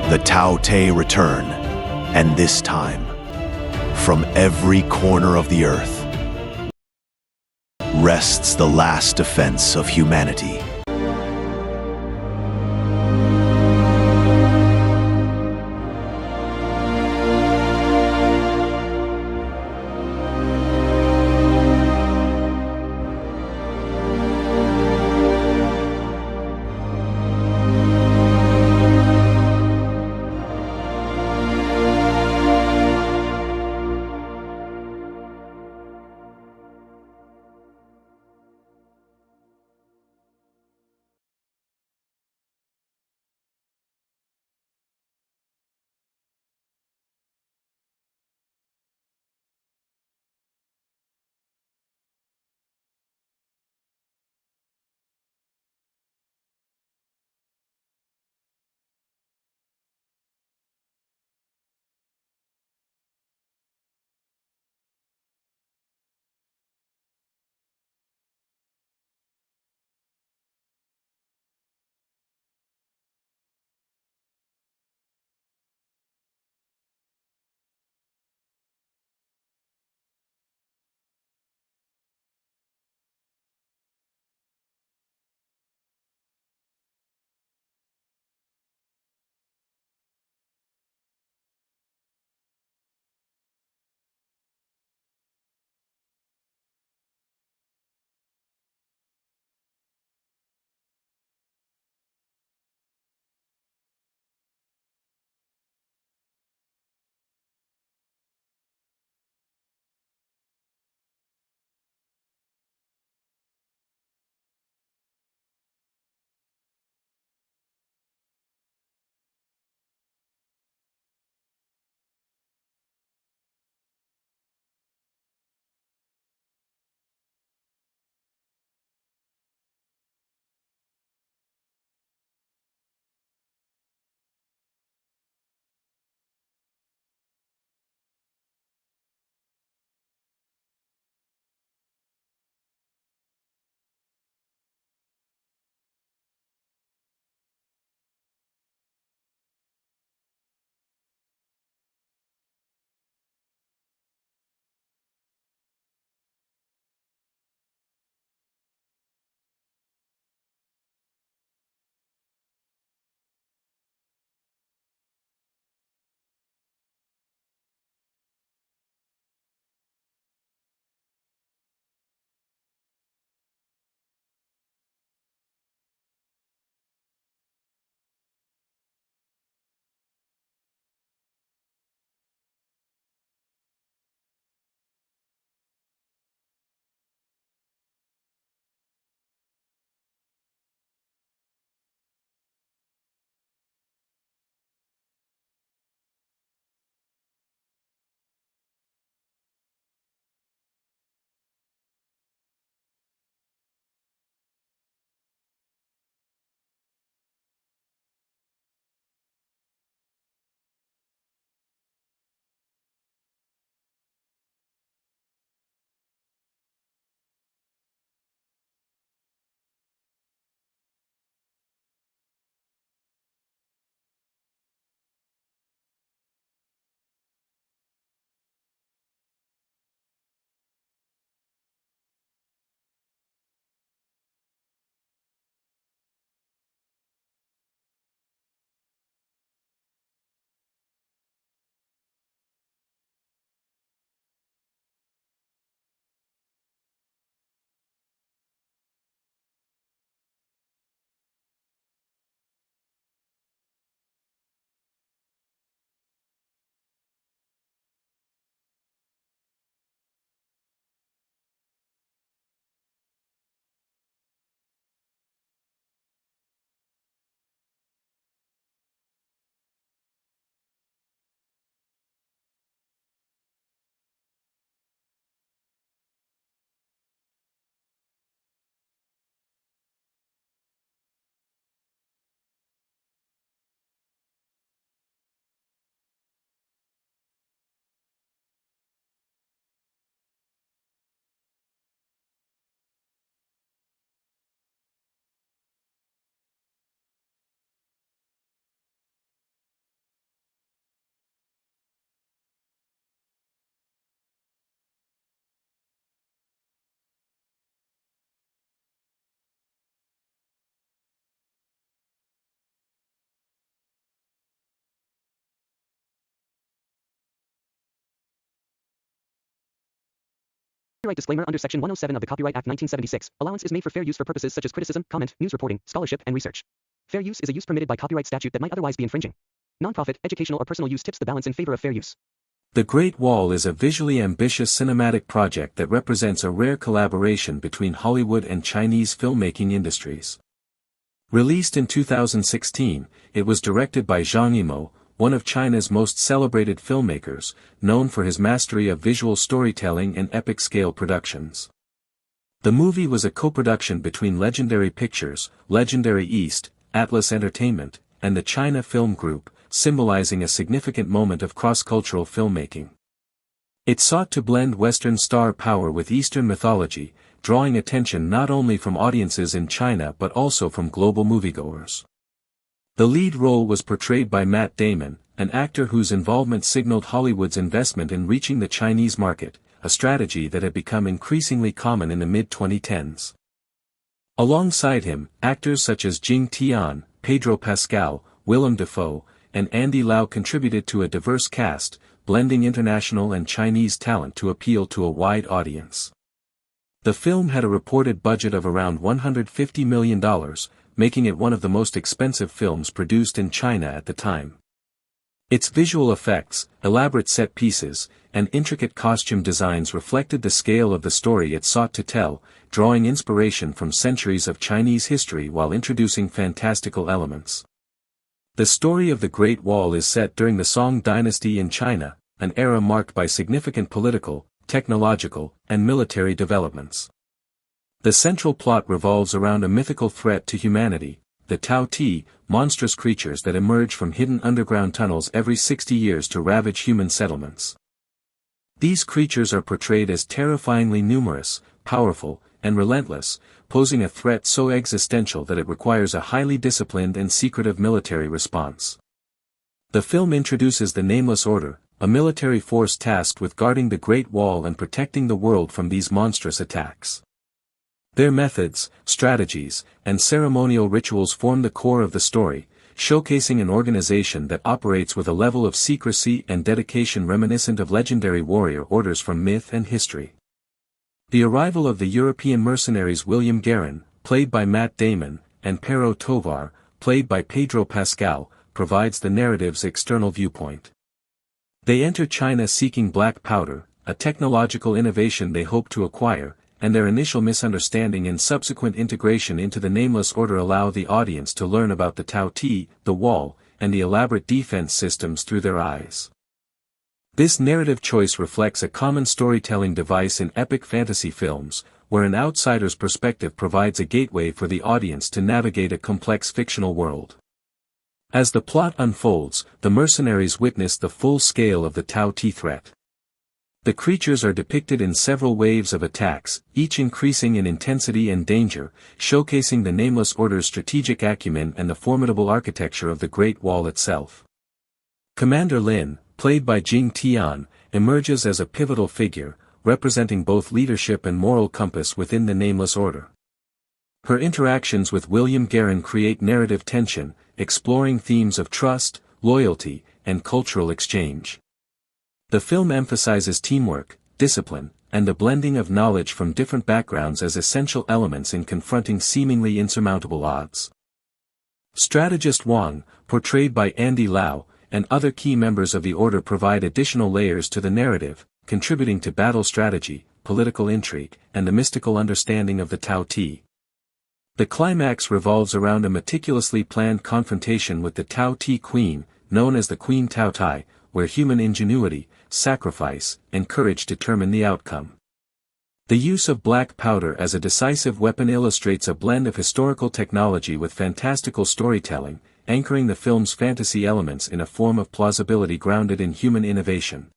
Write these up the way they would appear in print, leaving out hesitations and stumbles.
The Tao Tei return, and this time, from every corner of the earth, rests the last defense of humanity. Copyright disclaimer. Under Section 107 of the Copyright Act 1976, allowance is made for fair use for purposes such as criticism, comment, news reporting, scholarship, and research. Fair use is a use permitted by copyright statute that might otherwise be infringing. Nonprofit, educational or personal use tips the balance in favor of fair use. The Great Wall is a visually ambitious cinematic project that represents a rare collaboration between Hollywood and Chinese filmmaking industries. Released in 2016, it was directed by Zhang Yimou, one of China's most celebrated filmmakers, known for his mastery of visual storytelling and epic-scale productions. The movie was a co-production between Legendary Pictures, Legendary East, Atlas Entertainment, and the China Film Group, symbolizing a significant moment of cross-cultural filmmaking. It sought to blend Western star power with Eastern mythology, drawing attention not only from audiences in China but also from global moviegoers. The lead role was portrayed by Matt Damon, an actor whose involvement signaled Hollywood's investment in reaching the Chinese market, a strategy that had become increasingly common in the mid-2010s. Alongside him, actors such as Jing Tian, Pedro Pascal, Willem Dafoe, and Andy Lau contributed to a diverse cast, blending international and Chinese talent to appeal to a wide audience. The film had a reported budget of around $150 million, making it one of the most expensive films produced in China at the time. Its visual effects, elaborate set pieces, and intricate costume designs reflected the scale of the story it sought to tell, drawing inspiration from centuries of Chinese history while introducing fantastical elements. The story of the Great Wall is set during the Song dynasty in China, an era marked by significant political, technological, and military developments. The central plot revolves around a mythical threat to humanity, the Tao Tei, monstrous creatures that emerge from hidden underground tunnels every 60 years to ravage human settlements. These creatures are portrayed as terrifyingly numerous, powerful, and relentless, posing a threat so existential that it requires a highly disciplined and secretive military response. The film introduces the Nameless Order, a military force tasked with guarding the Great Wall and protecting the world from these monstrous attacks. Their methods, strategies, and ceremonial rituals form the core of the story, showcasing an organization that operates with a level of secrecy and dedication reminiscent of legendary warrior orders from myth and history. The arrival of the European mercenaries William Guerin, played by Matt Damon, and Pero Tovar, played by Pedro Pascal, provides the narrative's external viewpoint. They enter China seeking black powder, a technological innovation they hope to acquire, and their initial misunderstanding and subsequent integration into the Nameless Order allow the audience to learn about the Tao Tei, the Wall, and the elaborate defense systems through their eyes. This narrative choice reflects a common storytelling device in epic fantasy films, where an outsider's perspective provides a gateway for the audience to navigate a complex fictional world. As the plot unfolds, the mercenaries witness the full scale of the Tao Tei threat. The creatures are depicted in several waves of attacks, each increasing in intensity and danger, showcasing the Nameless Order's strategic acumen and the formidable architecture of the Great Wall itself. Commander Lin, played by Jing Tian, emerges as a pivotal figure, representing both leadership and moral compass within the Nameless Order. Her interactions with William Guerin create narrative tension, exploring themes of trust, loyalty, and cultural exchange. The film emphasizes teamwork, discipline, and the blending of knowledge from different backgrounds as essential elements in confronting seemingly insurmountable odds. Strategist Wang, portrayed by Andy Lau, and other key members of the Order provide additional layers to the narrative, contributing to battle strategy, political intrigue, and the mystical understanding of the Tao Tei. The climax revolves around a meticulously planned confrontation with the Tao Tei Queen, known as the Queen Tao Tei, where human ingenuity, sacrifice, and courage determine the outcome. The use of black powder as a decisive weapon illustrates a blend of historical technology with fantastical storytelling, anchoring the film's fantasy elements in a form of plausibility grounded in human innovation.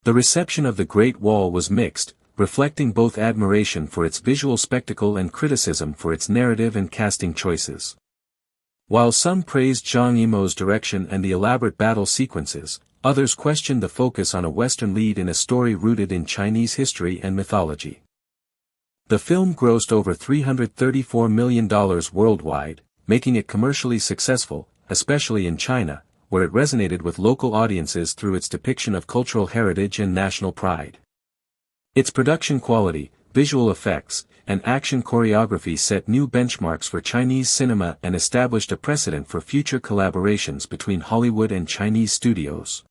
The reception of The Great Wall was mixed, reflecting both admiration for its visual spectacle and criticism for its narrative and casting choices. While some praised Zhang Yimou's direction and the elaborate battle sequences, others questioned the focus on a Western lead in a story rooted in Chinese history and mythology. The film grossed over $334 million worldwide, making it commercially successful, especially in China, where it resonated with local audiences through its depiction of cultural heritage and national pride. Its production quality, visual effects, and action choreography set new benchmarks for Chinese cinema and established a precedent for future collaborations between Hollywood and Chinese studios.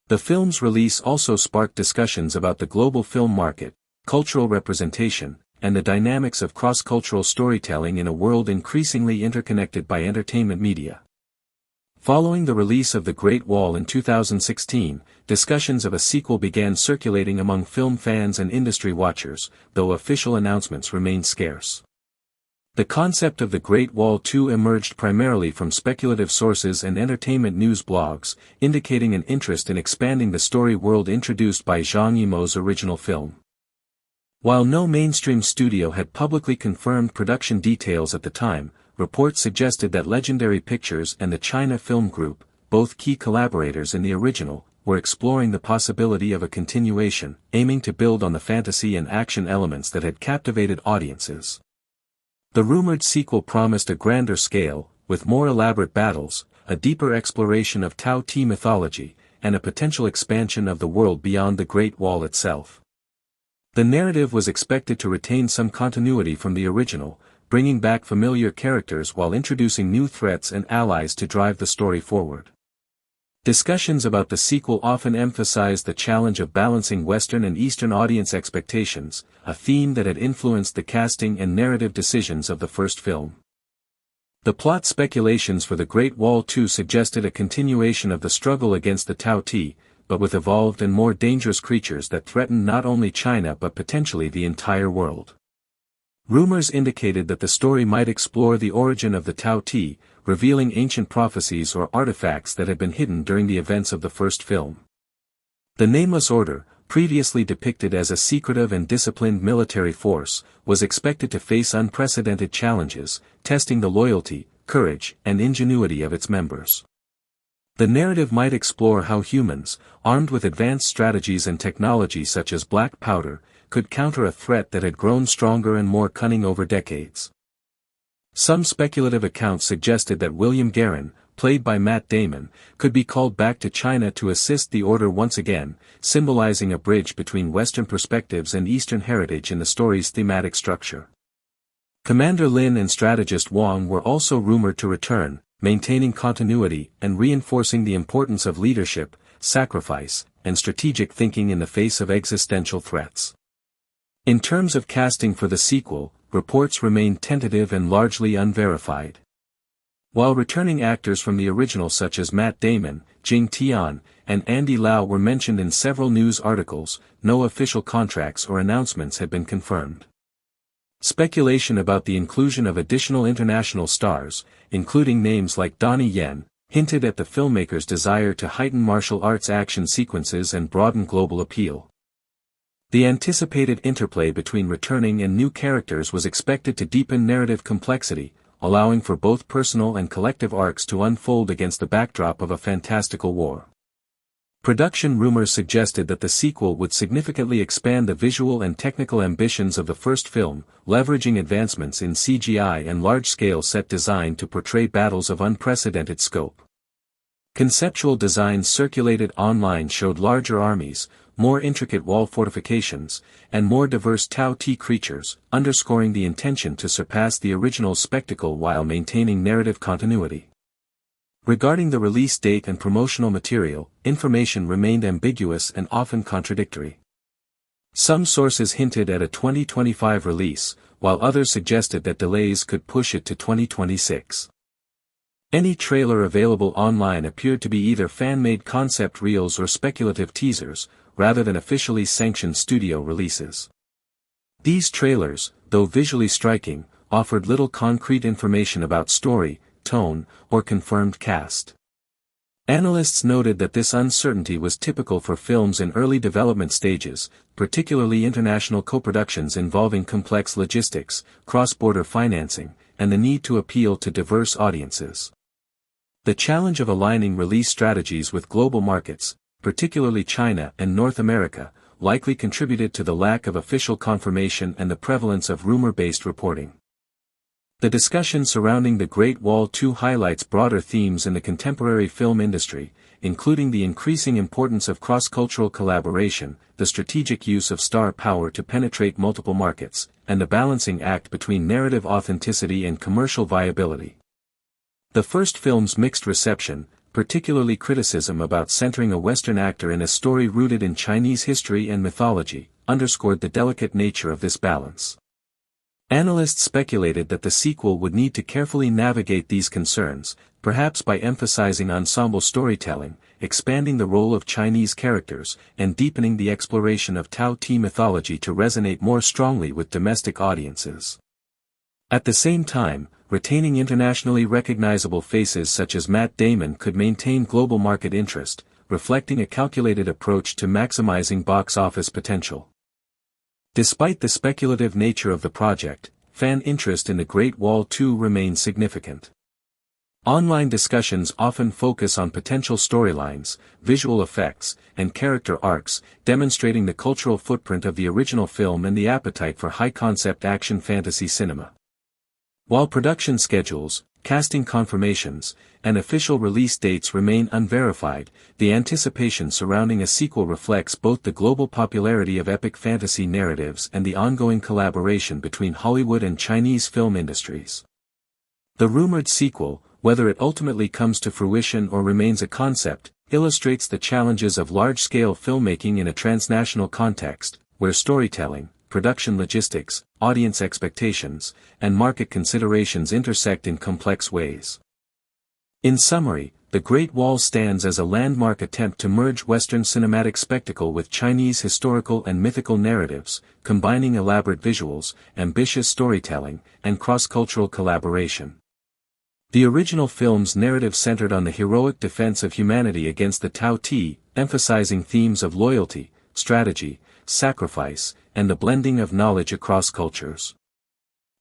The film's release also sparked discussions about the global film market, cultural representation, and the dynamics of cross-cultural storytelling in a world increasingly interconnected by entertainment media. Following the release of The Great Wall in 2016, discussions of a sequel began circulating among film fans and industry watchers, though official announcements remained scarce. The concept of The Great Wall 2 emerged primarily from speculative sources and entertainment news blogs, indicating an interest in expanding the story world introduced by Zhang Yimou's original film. While no mainstream studio had publicly confirmed production details at the time, reports suggested that Legendary Pictures and the China Film Group, both key collaborators in the original, were exploring the possibility of a continuation, aiming to build on the fantasy and action elements that had captivated audiences. The rumored sequel promised a grander scale, with more elaborate battles, a deeper exploration of Tao Tei mythology, and a potential expansion of the world beyond the Great Wall itself. The narrative was expected to retain some continuity from the original, bringing back familiar characters while introducing new threats and allies to drive the story forward. Discussions about the sequel often emphasized the challenge of balancing Western and Eastern audience expectations, a theme that had influenced the casting and narrative decisions of the first film. The plot speculations for The Great Wall 2 suggested a continuation of the struggle against the Tao Tei, but with evolved and more dangerous creatures that threatened not only China but potentially the entire world. Rumors indicated that the story might explore the origin of the Tao Tei, revealing ancient prophecies or artifacts that had been hidden during the events of the first film. The Nameless Order, previously depicted as a secretive and disciplined military force, was expected to face unprecedented challenges, testing the loyalty, courage, and ingenuity of its members. The narrative might explore how humans, armed with advanced strategies and technology such as black powder, could counter a threat that had grown stronger and more cunning over decades. Some speculative accounts suggested that William Guerin, played by Matt Damon, could be called back to China to assist the Order once again, symbolizing a bridge between Western perspectives and Eastern heritage in the story's thematic structure. Commander Lin and strategist Wang were also rumored to return, maintaining continuity and reinforcing the importance of leadership, sacrifice, and strategic thinking in the face of existential threats. In terms of casting for the sequel, reports remained tentative and largely unverified. While returning actors from the original such as Matt Damon, Jing Tian, and Andy Lau were mentioned in several news articles, no official contracts or announcements had been confirmed. Speculation about the inclusion of additional international stars, including names like Donnie Yen, hinted at the filmmaker's desire to heighten martial arts action sequences and broaden global appeal. The anticipated interplay between returning and new characters was expected to deepen narrative complexity, allowing for both personal and collective arcs to unfold against the backdrop of a fantastical war. Production rumors suggested that the sequel would significantly expand the visual and technical ambitions of the first film, leveraging advancements in CGI and large-scale set design to portray battles of unprecedented scope. Conceptual designs circulated online showed larger armies, more intricate wall fortifications, and more diverse Tao Tei creatures, underscoring the intention to surpass the original spectacle while maintaining narrative continuity. Regarding the release date and promotional material, information remained ambiguous and often contradictory. Some sources hinted at a 2025 release, while others suggested that delays could push it to 2026. Any trailer available online appeared to be either fan-made concept reels or speculative teasers, rather than officially sanctioned studio releases. These trailers, though visually striking, offered little concrete information about story, tone, or confirmed cast. Analysts noted that this uncertainty was typical for films in early development stages, particularly international co-productions involving complex logistics, cross-border financing, and the need to appeal to diverse audiences. The challenge of aligning release strategies with global markets, particularly China and North America, likely contributed to the lack of official confirmation and the prevalence of rumor-based reporting. The discussion surrounding the Great Wall 2 highlights broader themes in the contemporary film industry, including the increasing importance of cross-cultural collaboration, the strategic use of star power to penetrate multiple markets, and the balancing act between narrative authenticity and commercial viability. The first film's mixed reception, particularly criticism about centering a Western actor in a story rooted in Chinese history and mythology, underscored the delicate nature of this balance. Analysts speculated that the sequel would need to carefully navigate these concerns, perhaps by emphasizing ensemble storytelling, expanding the role of Chinese characters, and deepening the exploration of Tao Tei mythology to resonate more strongly with domestic audiences. At the same time, retaining internationally recognizable faces such as Matt Damon could maintain global market interest, reflecting a calculated approach to maximizing box office potential. Despite the speculative nature of the project, fan interest in The Great Wall 2 remains significant. Online discussions often focus on potential storylines, visual effects, and character arcs, demonstrating the cultural footprint of the original film and the appetite for high-concept action fantasy cinema. While production schedules, casting confirmations, and official release dates remain unverified, the anticipation surrounding a sequel reflects both the global popularity of epic fantasy narratives and the ongoing collaboration between Hollywood and Chinese film industries. The rumored sequel, whether it ultimately comes to fruition or remains a concept, illustrates the challenges of large-scale filmmaking in a transnational context, where storytelling, production logistics, audience expectations, and market considerations intersect in complex ways. In summary, The Great Wall stands as a landmark attempt to merge Western cinematic spectacle with Chinese historical and mythical narratives, combining elaborate visuals, ambitious storytelling, and cross-cultural collaboration. The original film's narrative centered on the heroic defense of humanity against the Tao Tei, emphasizing themes of loyalty, strategy, sacrifice, and the blending of knowledge across cultures.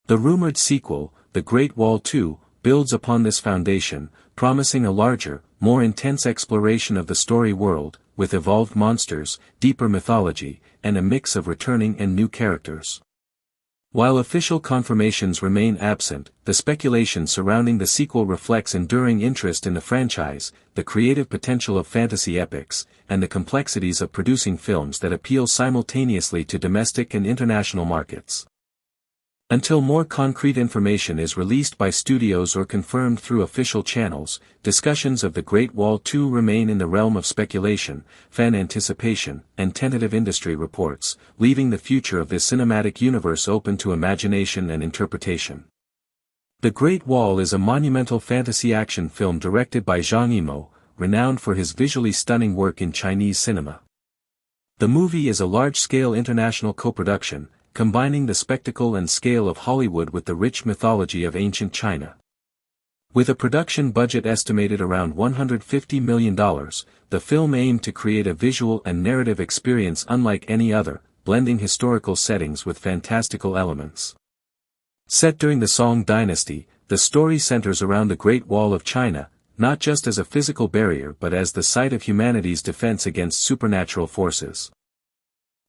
The rumored sequel, The Great Wall 2, builds upon this foundation, promising a larger, more intense exploration of the story world, with evolved monsters, deeper mythology, and a mix of returning and new characters. While official confirmations remain absent, the speculation surrounding the sequel reflects enduring interest in the franchise, the creative potential of fantasy epics, and the complexities of producing films that appeal simultaneously to domestic and international markets. Until more concrete information is released by studios or confirmed through official channels, discussions of The Great Wall 2 remain in the realm of speculation, fan anticipation, and tentative industry reports, leaving the future of this cinematic universe open to imagination and interpretation. The Great Wall is a monumental fantasy action film directed by Zhang Yimou, renowned for his visually stunning work in Chinese cinema. The movie is a large-scale international co-production, combining the spectacle and scale of Hollywood with the rich mythology of ancient China. With a production budget estimated around $150 million, the film aimed to create a visual and narrative experience unlike any other, blending historical settings with fantastical elements. Set during the Song dynasty, the story centers around the Great Wall of China, not just as a physical barrier but as the site of humanity's defense against supernatural forces.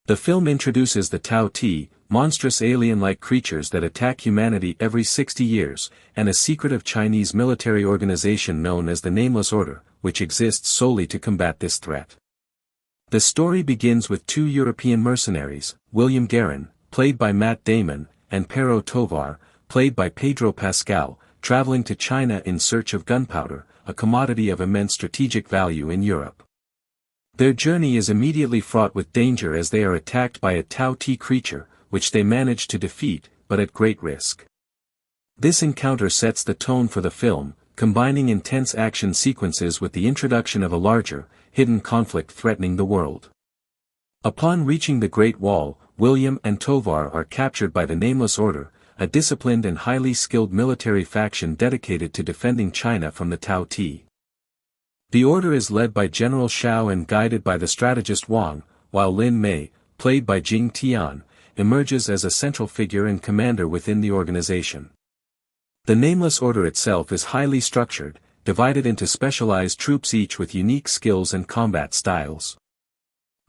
The film introduces the Tao Tei, monstrous alien-like creatures that attack humanity every 60 years, and a secretive Chinese military organization known as the Nameless Order, which exists solely to combat this threat. The story begins with two European mercenaries, William Guerin, played by Matt Damon, and Pero Tovar, played by Pedro Pascal, traveling to China in search of gunpowder, a commodity of immense strategic value in Europe. Their journey is immediately fraught with danger as they are attacked by a Tao Tei creature, which they manage to defeat, but at great risk. This encounter sets the tone for the film, combining intense action sequences with the introduction of a larger, hidden conflict threatening the world. Upon reaching the Great Wall, William and Tovar are captured by the Nameless Order, a disciplined and highly skilled military faction dedicated to defending China from the Tao Tei. The order is led by General Xiao and guided by the strategist Wang, while Lin Mei, played by Jing Tian, emerges as a central figure and commander within the organization. The Nameless Order itself is highly structured, divided into specialized troops each with unique skills and combat styles.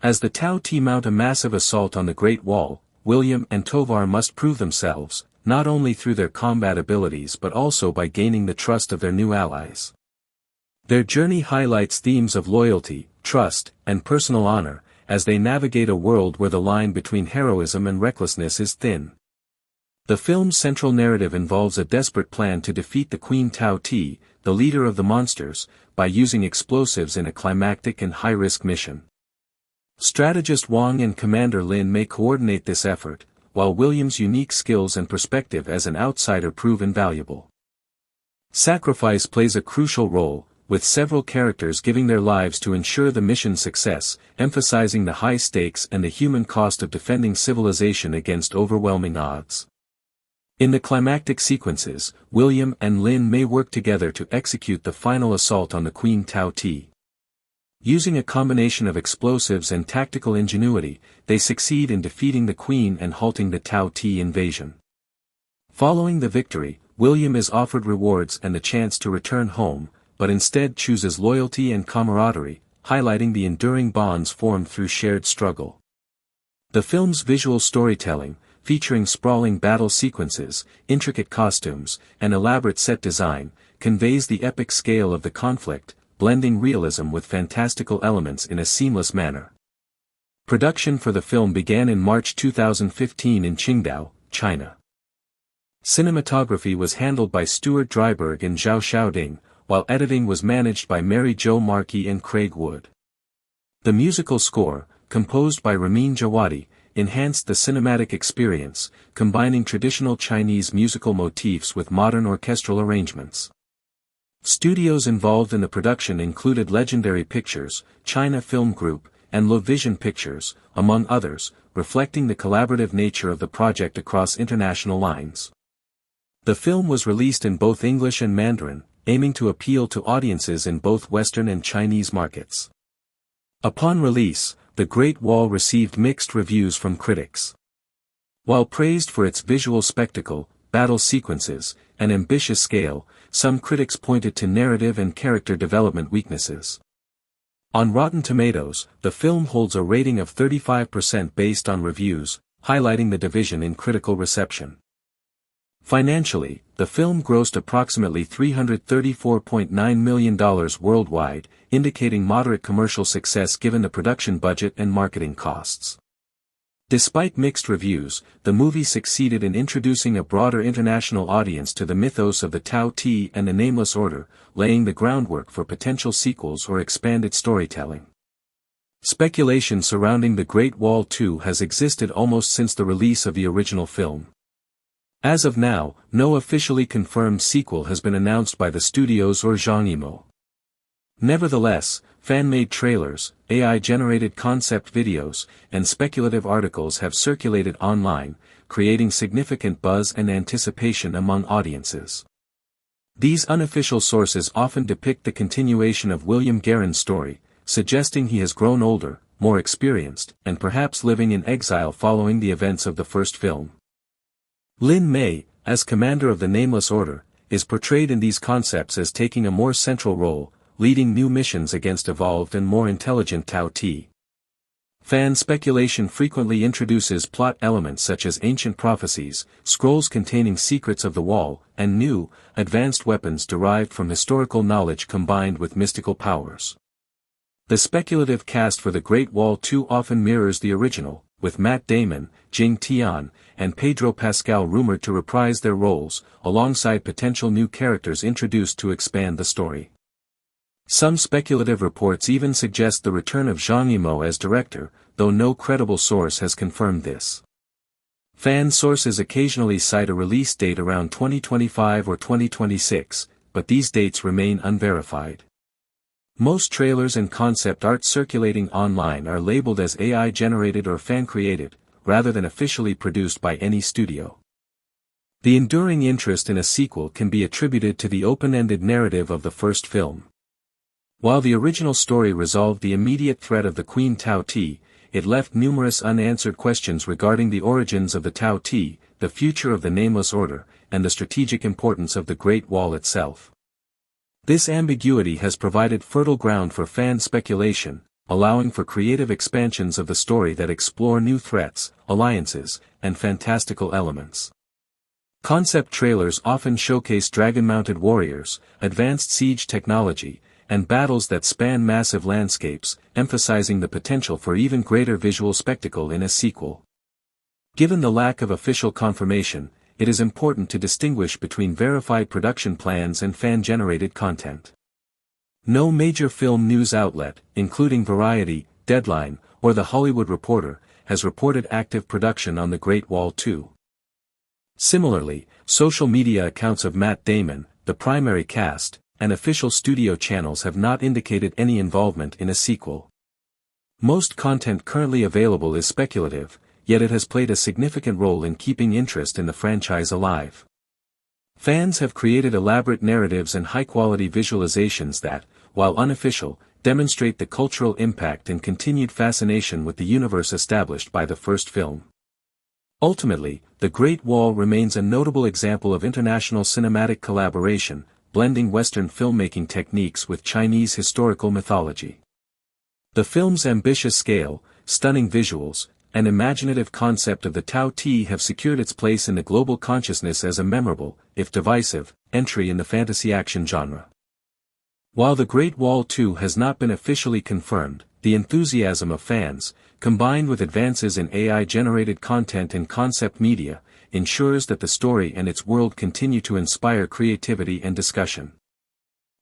As the Tao Tei mount a massive assault on the Great Wall, William and Tovar must prove themselves, not only through their combat abilities but also by gaining the trust of their new allies. Their journey highlights themes of loyalty, trust, and personal honor, as they navigate a world where the line between heroism and recklessness is thin. The film's central narrative involves a desperate plan to defeat the Queen Tao Tei, the leader of the monsters, by using explosives in a climactic and high-risk mission. Strategist Wang and Commander Lin may coordinate this effort, while William's unique skills and perspective as an outsider prove invaluable. Sacrifice plays a crucial role, with several characters giving their lives to ensure the mission's success, emphasizing the high stakes and the human cost of defending civilization against overwhelming odds. In the climactic sequences, William and Lin may work together to execute the final assault on the Queen Tao Tei. Using a combination of explosives and tactical ingenuity, they succeed in defeating the Queen and halting the Tao Tei invasion. Following the victory, William is offered rewards and the chance to return home, but instead chooses loyalty and camaraderie, highlighting the enduring bonds formed through shared struggle. The film's visual storytelling, featuring sprawling battle sequences, intricate costumes, and elaborate set design, conveys the epic scale of the conflict, blending realism with fantastical elements in a seamless manner. Production for the film began in March 2015 in Qingdao, China. Cinematography was handled by Stuart Dryburgh and Zhao Xiaoding, while editing was managed by Mary Jo Markey and Craig Wood. The musical score, composed by Ramin Djawadi, enhanced the cinematic experience, combining traditional Chinese musical motifs with modern orchestral arrangements. Studios involved in the production included Legendary Pictures, China Film Group, and Lo Vision Pictures, among others, reflecting the collaborative nature of the project across international lines. The film was released in both English and Mandarin, aiming to appeal to audiences in both Western and Chinese markets. Upon release, The Great Wall received mixed reviews from critics. While praised for its visual spectacle, battle sequences, and ambitious scale, some critics pointed to narrative and character development weaknesses. On Rotten Tomatoes, the film holds a rating of 35% based on reviews, highlighting the division in critical reception. Financially, the film grossed approximately $334.9 million worldwide, indicating moderate commercial success given the production budget and marketing costs. Despite mixed reviews, the movie succeeded in introducing a broader international audience to the mythos of the Tao Tei and the Nameless Order, laying the groundwork for potential sequels or expanded storytelling. Speculation surrounding The Great Wall 2 has existed almost since the release of the original film. As of now, no officially confirmed sequel has been announced by the studios or Zhang Yimou. Nevertheless, fan-made trailers, AI-generated concept videos, and speculative articles have circulated online, creating significant buzz and anticipation among audiences. These unofficial sources often depict the continuation of William Guerin's story, suggesting he has grown older, more experienced, and perhaps living in exile following the events of the first film. Lin Mei, as commander of the Nameless Order, is portrayed in these concepts as taking a more central role, leading new missions against evolved and more intelligent Tao Tei. Fan speculation frequently introduces plot elements such as ancient prophecies, scrolls containing secrets of the wall, and new, advanced weapons derived from historical knowledge combined with mystical powers. The speculative cast for The Great Wall 2 often mirrors the original, with Matt Damon, Jing Tian, and Pedro Pascal rumored to reprise their roles, alongside potential new characters introduced to expand the story. Some speculative reports even suggest the return of Zhang Yimou as director, though no credible source has confirmed this. Fan sources occasionally cite a release date around 2025 or 2026, but these dates remain unverified. Most trailers and concept art circulating online are labeled as AI-generated or fan-created, rather than officially produced by any studio. The enduring interest in a sequel can be attributed to the open-ended narrative of the first film. While the original story resolved the immediate threat of the Queen Tao Tei, it left numerous unanswered questions regarding the origins of the Tao Tei, the future of the Nameless Order, and the strategic importance of the Great Wall itself. This ambiguity has provided fertile ground for fan speculation, allowing for creative expansions of the story that explore new threats, alliances, and fantastical elements. Concept trailers often showcase dragon-mounted warriors, advanced siege technology, and battles that span massive landscapes, emphasizing the potential for even greater visual spectacle in a sequel. Given the lack of official confirmation, it is important to distinguish between verified production plans and fan-generated content. No major film news outlet, including Variety, Deadline, or The Hollywood Reporter, has reported active production on The Great Wall 2. Similarly, social media accounts of Matt Damon, the primary cast, and official studio channels have not indicated any involvement in a sequel. Most content currently available is speculative, yet it has played a significant role in keeping interest in the franchise alive. Fans have created elaborate narratives and high-quality visualizations that, while unofficial, demonstrate the cultural impact and continued fascination with the universe established by the first film. Ultimately, The Great Wall remains a notable example of international cinematic collaboration, blending Western filmmaking techniques with Chinese historical mythology. The film's ambitious scale, stunning visuals, and imaginative concept of the Tao Tei have secured its place in the global consciousness as a memorable, if divisive, entry in the fantasy action genre. While The Great Wall 2 has not been officially confirmed, the enthusiasm of fans, combined with advances in AI-generated content and concept media, ensures that the story and its world continue to inspire creativity and discussion.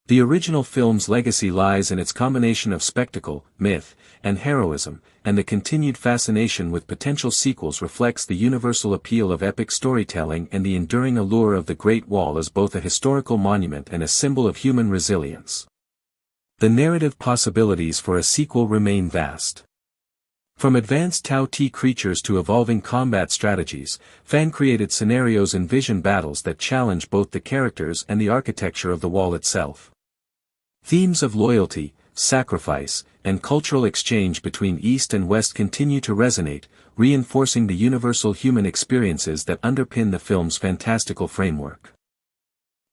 The original film's legacy lies in its combination of spectacle, myth, and heroism, and the continued fascination with potential sequels reflects the universal appeal of epic storytelling and the enduring allure of the Great Wall as both a historical monument and a symbol of human resilience. The narrative possibilities for a sequel remain vast. From advanced Tao Tei creatures to evolving combat strategies, fan-created scenarios envision battles that challenge both the characters and the architecture of the wall itself. Themes of loyalty, sacrifice, and cultural exchange between East and West continue to resonate, reinforcing the universal human experiences that underpin the film's fantastical framework.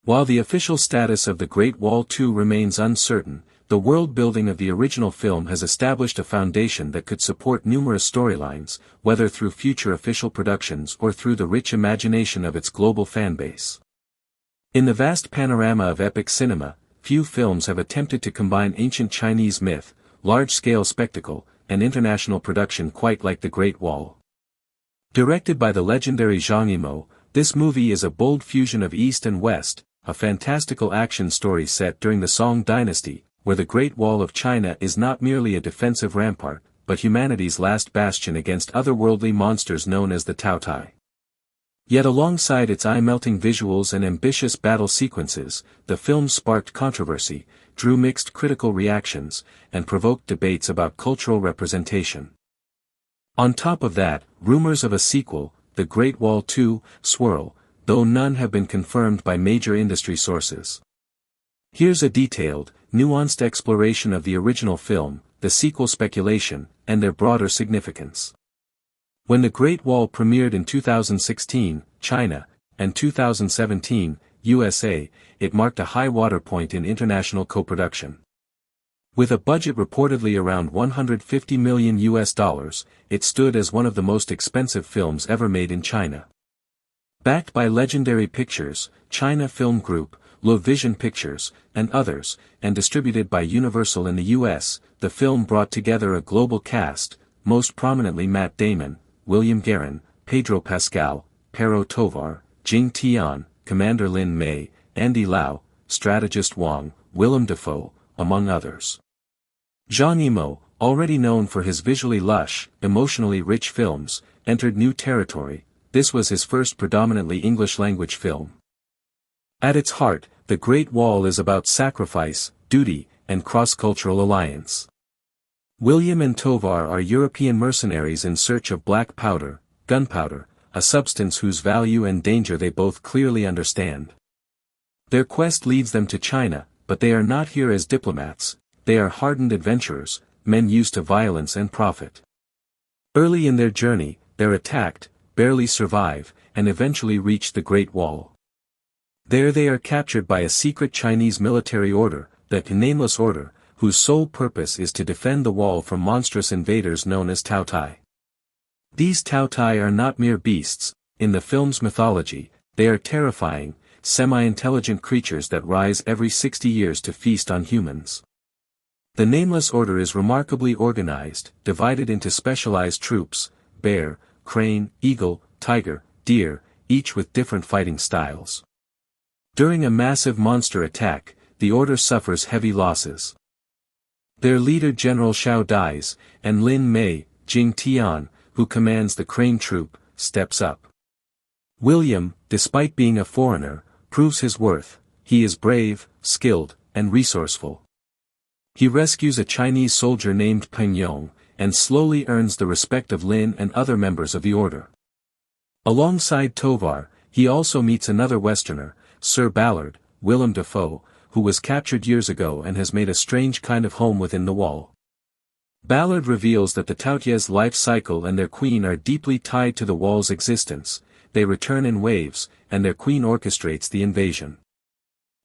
While the official status of The Great Wall 2 remains uncertain, the world-building of the original film has established a foundation that could support numerous storylines, whether through future official productions or through the rich imagination of its global fanbase. In the vast panorama of epic cinema, few films have attempted to combine ancient Chinese myth, large-scale spectacle, and international production quite like The Great Wall. Directed by the legendary Zhang Yimou, this movie is a bold fusion of East and West, a fantastical action story set during the Song dynasty, where the Great Wall of China is not merely a defensive rampart, but humanity's last bastion against otherworldly monsters known as the Tao Tei. Yet alongside its eye-melting visuals and ambitious battle sequences, the film sparked controversy, drew mixed critical reactions, and provoked debates about cultural representation. On top of that, rumors of a sequel, The Great Wall 2, swirl, though none have been confirmed by major industry sources. Here's a detailed, nuanced exploration of the original film, the sequel speculation, and their broader significance. When The Great Wall premiered in 2016, China, and 2017, USA, it marked a high waterpoint in international co-production. With a budget reportedly around $150 million, it stood as one of the most expensive films ever made in China. Backed by Legendary Pictures, China Film Group, Low Vision Pictures, and others, and distributed by Universal in the US, the film brought together a global cast, most prominently Matt Damon, William Guerin, Pedro Pascal, Pero Tovar, Jing Tian, Commander Lin Mei, Andy Lau, Strategist Wang, Willem Dafoe, among others. Zhang Yimou, already known for his visually lush, emotionally rich films, entered new territory. This was his first predominantly English-language film. At its heart, The Great Wall is about sacrifice, duty, and cross-cultural alliance. William and Tovar are European mercenaries in search of black powder, gunpowder, a substance whose value and danger they both clearly understand. Their quest leads them to China, but they are not here as diplomats, they are hardened adventurers, men used to violence and profit. Early in their journey, they're attacked, barely survive, and eventually reach the Great Wall. There they are captured by a secret Chinese military order, the Nameless Order, whose sole purpose is to defend the wall from monstrous invaders known as Tao Tei. These Tao Tei are not mere beasts. In the film's mythology, They are terrifying, semi-intelligent creatures that rise every 60 years to feast on humans. The Nameless Order is remarkably organized, divided into specialized troops: bear, crane, eagle, tiger, deer, each with different fighting styles. During a massive monster attack, the Order suffers heavy losses. Their leader General Xiao dies, and Lin Mei, Jing Tian, who commands the crane troop, steps up. William, despite being a foreigner, proves his worth. He is brave, skilled, and resourceful. He rescues a Chinese soldier named Peng Yong, and slowly earns the respect of Lin and other members of the Order. Alongside Tovar, he also meets another Westerner, Sir Ballard, Willem Dafoe, who was captured years ago and has made a strange kind of home within the wall. Ballard reveals that the Tao Tei's life cycle and their queen are deeply tied to the wall's existence. They return in waves, and their queen orchestrates the invasion.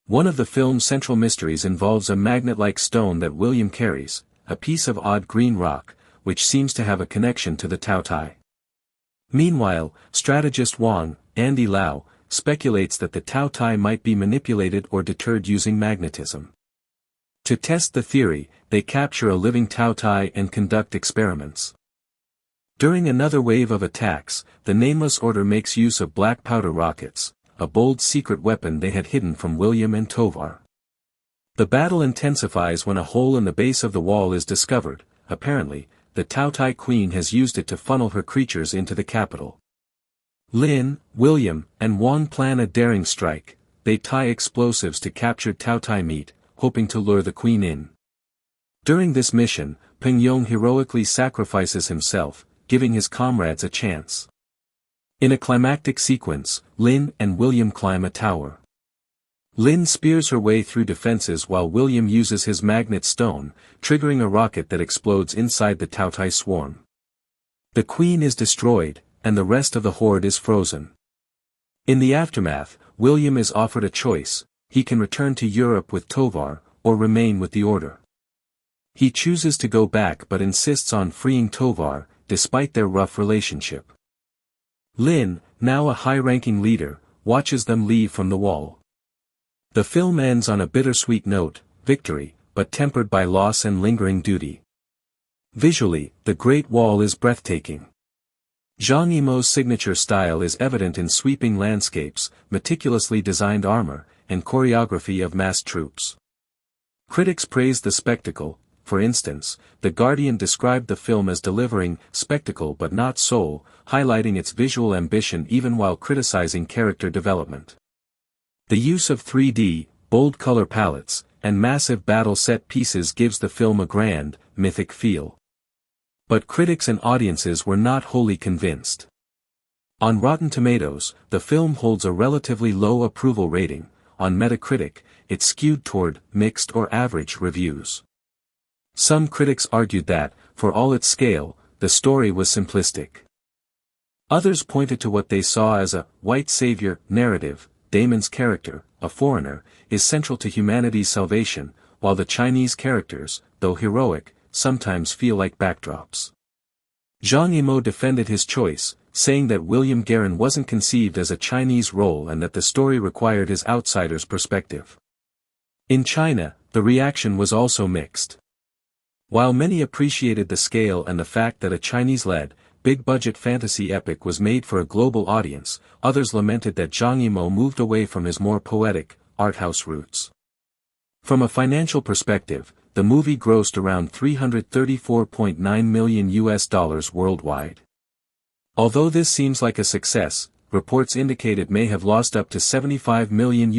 One of the film's central mysteries involves a magnet-like stone that William carries, a piece of odd green rock, which seems to have a connection to the Tao Tei. Meanwhile, strategist Wang, Andy Lau, speculates that the Tao Tei might be manipulated or deterred using magnetism. To test the theory, they capture a living Tao Tei and conduct experiments. During another wave of attacks, the Nameless Order makes use of black powder rockets, a bold secret weapon they had hidden from William and Tovar. The battle intensifies when a hole in the base of the wall is discovered. Apparently, the Tao Tei Queen has used it to funnel her creatures into the capital. Lin, William, and Wang plan a daring strike. They tie explosives to captured Tao Tei meat, hoping to lure the Queen in. During this mission, Peng Yong heroically sacrifices himself, giving his comrades a chance. In a climactic sequence, Lin and William climb a tower. Lin spears her way through defenses while William uses his magnet stone, triggering a rocket that explodes inside the Tao Tei swarm. The Queen is destroyed, and the rest of the horde is frozen. In the aftermath, William is offered a choice: he can return to Europe with Tovar, or remain with the Order. He chooses to go back but insists on freeing Tovar, despite their rough relationship. Lin, now a high-ranking leader, watches them leave from the wall. The film ends on a bittersweet note: victory, but tempered by loss and lingering duty. Visually, the Great Wall is breathtaking. Zhang Yimou's signature style is evident in sweeping landscapes, meticulously designed armor, and choreography of massed troops. Critics praised the spectacle. For instance, The Guardian described the film as delivering spectacle but not soul, highlighting its visual ambition even while criticizing character development. The use of 3D, bold color palettes, and massive battle set pieces gives the film a grand, mythic feel. But critics and audiences were not wholly convinced. On Rotten Tomatoes, the film holds a relatively low approval rating. On Metacritic, it skewed toward mixed or average reviews. Some critics argued that, for all its scale, the story was simplistic. Others pointed to what they saw as a white savior narrative. Damon's character, a foreigner, is central to humanity's salvation, while the Chinese characters, though heroic, sometimes feel like backdrops. Zhang Yimou defended his choice, saying that William Guerin wasn't conceived as a Chinese role and that the story required his outsider's perspective. In China, the reaction was also mixed. While many appreciated the scale and the fact that a Chinese-led, big-budget fantasy epic was made for a global audience, others lamented that Zhang Yimou moved away from his more poetic, art-house roots. From a financial perspective, the movie grossed around $334.9 million worldwide. Although this seems like a success, reports indicate it may have lost up to $75 million,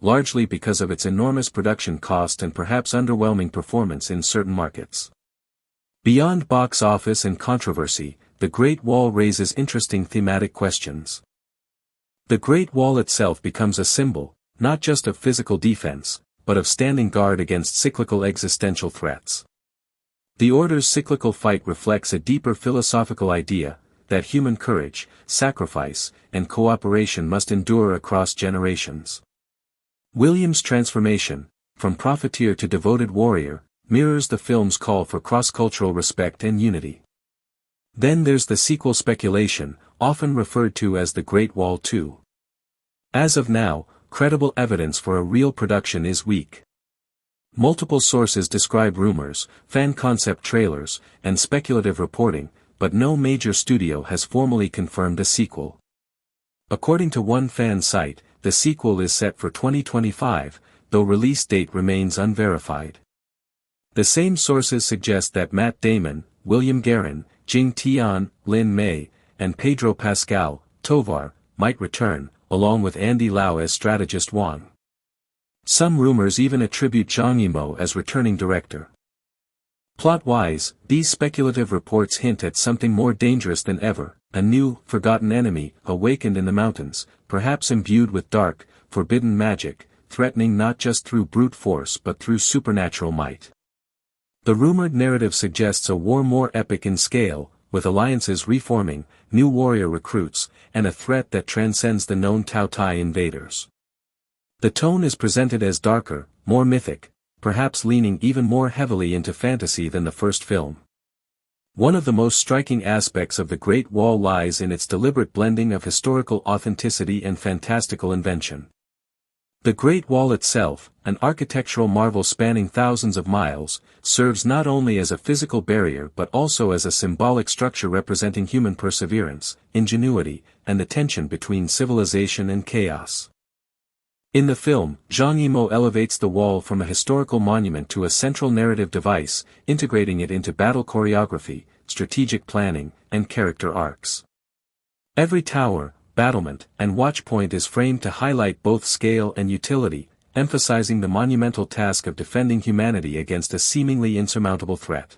largely because of its enormous production cost and perhaps underwhelming performance in certain markets. Beyond box office and controversy, The Great Wall raises interesting thematic questions. The Great Wall itself becomes a symbol, not just of physical defense, but of standing guard against cyclical existential threats. The Order's cyclical fight reflects a deeper philosophical idea, that human courage, sacrifice, and cooperation must endure across generations. William's transformation, from profiteer to devoted warrior, mirrors the film's call for cross-cultural respect and unity. Then there's the sequel speculation, often referred to as The Great Wall 2. As of now, credible evidence for a real production is weak. Multiple sources describe rumors, fan concept trailers, and speculative reporting, but no major studio has formally confirmed a sequel. According to one fan site, the sequel is set for 2025, though release date remains unverified. The same sources suggest that Matt Damon, William Guerin, Jing Tian, Lin Mei, and Pedro Pascal, Tovar, might return, along with Andy Lau as strategist Wang. Some rumors even attribute Zhang Yimou as returning director. Plot-wise, these speculative reports hint at something more dangerous than ever, a new, forgotten enemy, awakened in the mountains, perhaps imbued with dark, forbidden magic, threatening not just through brute force but through supernatural might. The rumored narrative suggests a war more epic in scale, with alliances reforming, new warrior recruits, and a threat that transcends the known Tao Tei invaders. The tone is presented as darker, more mythic, perhaps leaning even more heavily into fantasy than the first film. One of the most striking aspects of The Great Wall lies in its deliberate blending of historical authenticity and fantastical invention. The Great Wall itself, an architectural marvel spanning thousands of miles, serves not only as a physical barrier but also as a symbolic structure representing human perseverance, ingenuity, and the tension between civilization and chaos. In the film, Zhang Yimou elevates the wall from a historical monument to a central narrative device, integrating it into battle choreography, strategic planning, and character arcs. Every tower, battlement, and watchpoint is framed to highlight both scale and utility, emphasizing the monumental task of defending humanity against a seemingly insurmountable threat.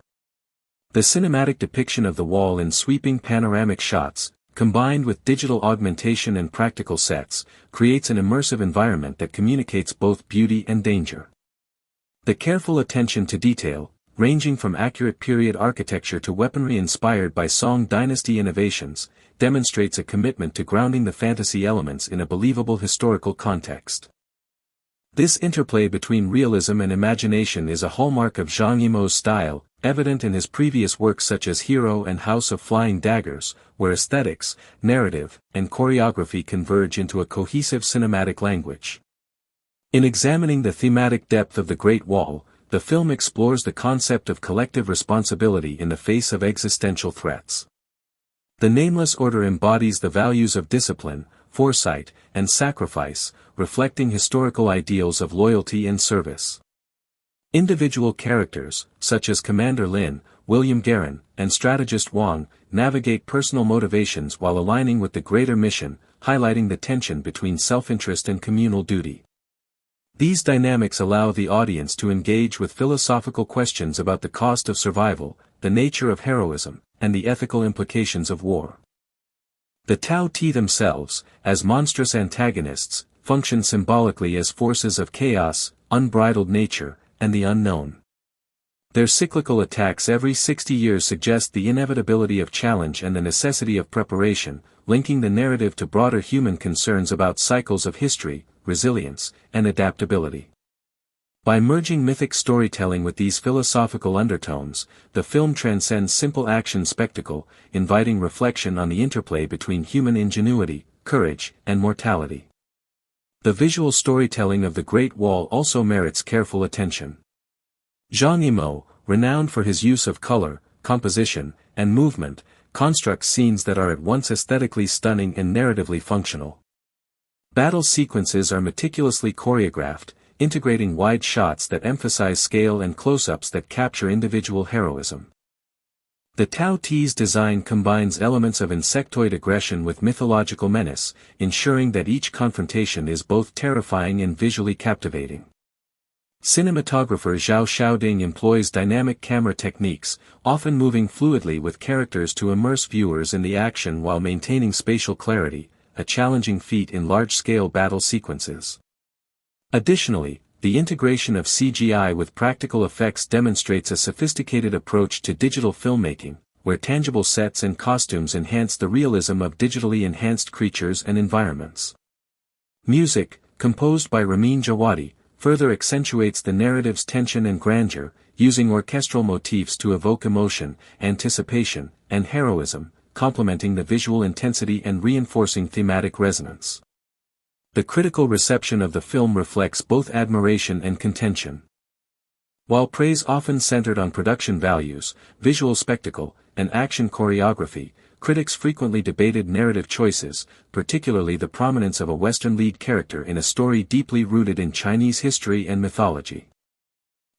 The cinematic depiction of the wall in sweeping panoramic shots, combined with digital augmentation and practical sets, creates an immersive environment that communicates both beauty and danger. The careful attention to detail, ranging from accurate period architecture to weaponry inspired by Song Dynasty innovations, demonstrates a commitment to grounding the fantasy elements in a believable historical context. This interplay between realism and imagination is a hallmark of Zhang Yimou's style, evident in his previous works such as Hero and House of Flying Daggers, where aesthetics, narrative, and choreography converge into a cohesive cinematic language. In examining the thematic depth of The Great Wall, the film explores the concept of collective responsibility in the face of existential threats. The Nameless Order embodies the values of discipline, foresight, and sacrifice, reflecting historical ideals of loyalty and service. Individual characters, such as Commander Lin, William Guerin, and strategist Wang, navigate personal motivations while aligning with the greater mission, highlighting the tension between self-interest and communal duty. These dynamics allow the audience to engage with philosophical questions about the cost of survival, the nature of heroism, and the ethical implications of war. The Tao Tei themselves, as monstrous antagonists, function symbolically as forces of chaos, unbridled nature, and the unknown. Their cyclical attacks every 60 years suggest the inevitability of challenge and the necessity of preparation, linking the narrative to broader human concerns about cycles of history, resilience, and adaptability. By merging mythic storytelling with these philosophical undertones, the film transcends simple action spectacle, inviting reflection on the interplay between human ingenuity, courage, and mortality. The visual storytelling of The Great Wall also merits careful attention. Zhang Yimou, renowned for his use of color, composition, and movement, constructs scenes that are at once aesthetically stunning and narratively functional. Battle sequences are meticulously choreographed, integrating wide shots that emphasize scale and close-ups that capture individual heroism. The Tao Tei's design combines elements of insectoid aggression with mythological menace, ensuring that each confrontation is both terrifying and visually captivating. Cinematographer Zhao Xiaoding employs dynamic camera techniques, often moving fluidly with characters to immerse viewers in the action while maintaining spatial clarity, a challenging feat in large-scale battle sequences. Additionally, the integration of CGI with practical effects demonstrates a sophisticated approach to digital filmmaking, where tangible sets and costumes enhance the realism of digitally enhanced creatures and environments. Music, composed by Ramin Djawadi, further accentuates the narrative's tension and grandeur, using orchestral motifs to evoke emotion, anticipation, and heroism, complementing the visual intensity and reinforcing thematic resonance. The critical reception of the film reflects both admiration and contention. While praise often centered on production values, visual spectacle, and action choreography, critics frequently debated narrative choices, particularly the prominence of a Western lead character in a story deeply rooted in Chinese history and mythology.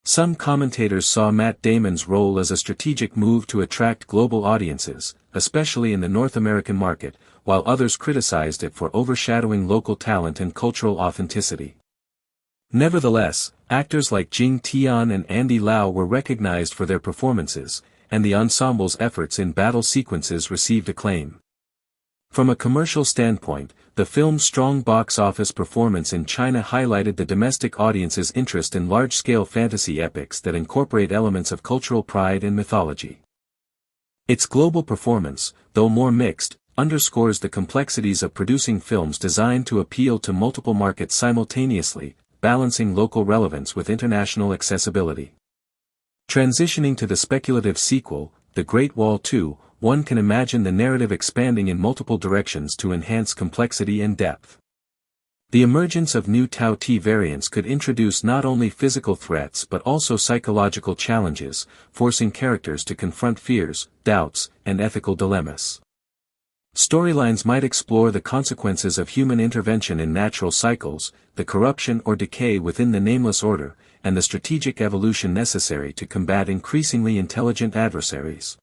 Some commentators saw Matt Damon's role as a strategic move to attract global audiences, especially in the North American market, while others criticized it for overshadowing local talent and cultural authenticity. Nevertheless, actors like Jing Tian and Andy Lau were recognized for their performances, and the ensemble's efforts in battle sequences received acclaim. From a commercial standpoint, the film's strong box office performance in China highlighted the domestic audience's interest in large-scale fantasy epics that incorporate elements of cultural pride and mythology. Its global performance, though more mixed, underscores the complexities of producing films designed to appeal to multiple markets simultaneously, balancing local relevance with international accessibility. Transitioning to the speculative sequel, The Great Wall 2, one can imagine the narrative expanding in multiple directions to enhance complexity and depth. The emergence of new Tao Tei variants could introduce not only physical threats but also psychological challenges, forcing characters to confront fears, doubts, and ethical dilemmas. Storylines might explore the consequences of human intervention in natural cycles, the corruption or decay within the Nameless Order, and the strategic evolution necessary to combat increasingly intelligent adversaries.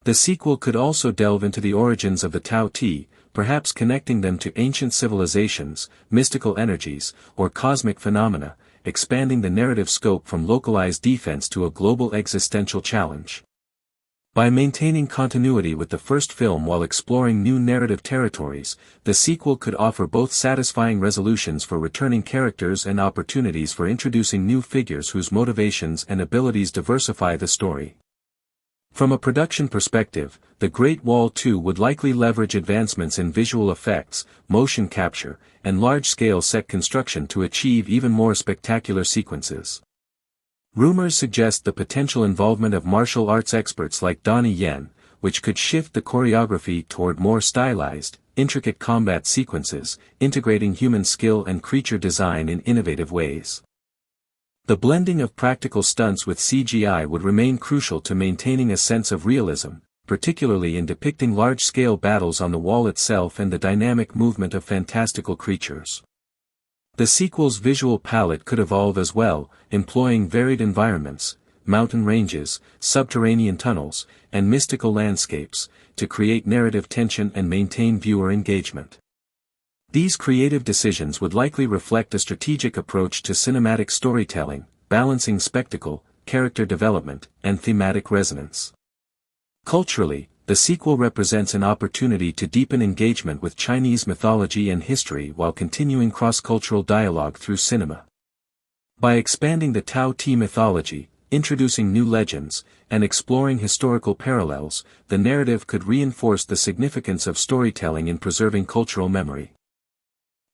The sequel could also delve into the origins of the Tao Tei, perhaps connecting them to ancient civilizations, mystical energies, or cosmic phenomena, expanding the narrative scope from localized defense to a global existential challenge. By maintaining continuity with the first film while exploring new narrative territories, the sequel could offer both satisfying resolutions for returning characters and opportunities for introducing new figures whose motivations and abilities diversify the story. From a production perspective, The Great Wall 2 would likely leverage advancements in visual effects, motion capture, and large-scale set construction to achieve even more spectacular sequences. Rumors suggest the potential involvement of martial arts experts like Donnie Yen, which could shift the choreography toward more stylized, intricate combat sequences, integrating human skill and creature design in innovative ways. The blending of practical stunts with CGI would remain crucial to maintaining a sense of realism, particularly in depicting large-scale battles on the wall itself and the dynamic movement of fantastical creatures. The sequel's visual palette could evolve as well, employing varied environments, mountain ranges, subterranean tunnels, and mystical landscapes, to create narrative tension and maintain viewer engagement. These creative decisions would likely reflect a strategic approach to cinematic storytelling, balancing spectacle, character development, and thematic resonance. Culturally, the sequel represents an opportunity to deepen engagement with Chinese mythology and history while continuing cross-cultural dialogue through cinema. By expanding the Tao Tei mythology, introducing new legends, and exploring historical parallels, the narrative could reinforce the significance of storytelling in preserving cultural memory.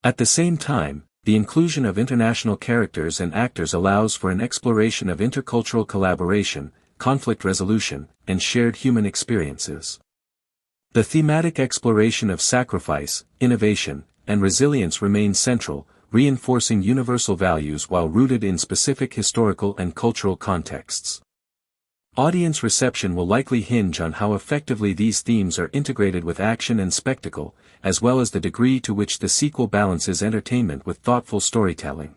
At the same time, the inclusion of international characters and actors allows for an exploration of intercultural collaboration, conflict resolution, and shared human experiences. The thematic exploration of sacrifice, innovation, and resilience remains central, reinforcing universal values while rooted in specific historical and cultural contexts. Audience reception will likely hinge on how effectively these themes are integrated with action and spectacle, as well as the degree to which the sequel balances entertainment with thoughtful storytelling.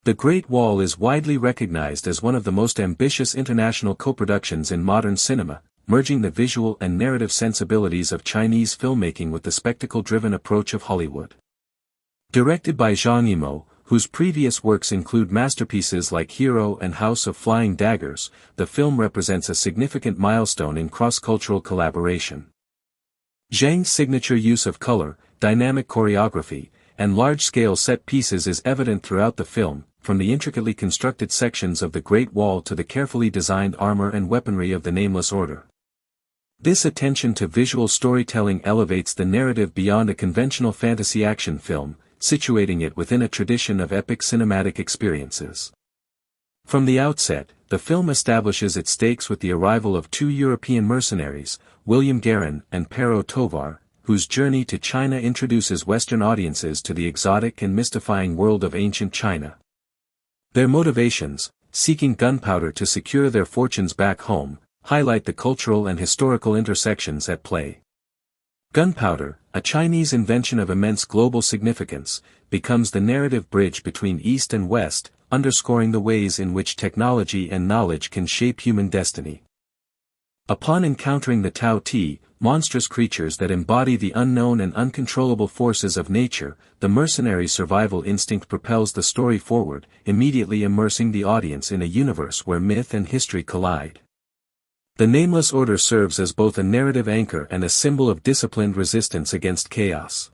The Great Wall is widely recognized as one of the most ambitious international co-productions in modern cinema, merging the visual and narrative sensibilities of Chinese filmmaking with the spectacle-driven approach of Hollywood. Directed by Zhang Yimou, whose previous works include masterpieces like Hero and House of Flying Daggers, the film represents a significant milestone in cross-cultural collaboration. Zhang's signature use of color, dynamic choreography, and large-scale set pieces is evident throughout the film, from the intricately constructed sections of the Great Wall to the carefully designed armor and weaponry of the Nameless Order. This attention to visual storytelling elevates the narrative beyond a conventional fantasy action film, situating it within a tradition of epic cinematic experiences. From the outset, the film establishes its stakes with the arrival of two European mercenaries, William Guerin and Pero Tovar, whose journey to China introduces Western audiences to the exotic and mystifying world of ancient China. Their motivations, seeking gunpowder to secure their fortunes back home, highlight the cultural and historical intersections at play. Gunpowder, a Chinese invention of immense global significance, becomes the narrative bridge between East and West, underscoring the ways in which technology and knowledge can shape human destiny. Upon encountering the Tao Tei, monstrous creatures that embody the unknown and uncontrollable forces of nature, the mercenary survival instinct propels the story forward, immediately immersing the audience in a universe where myth and history collide. The Nameless Order serves as both a narrative anchor and a symbol of disciplined resistance against chaos.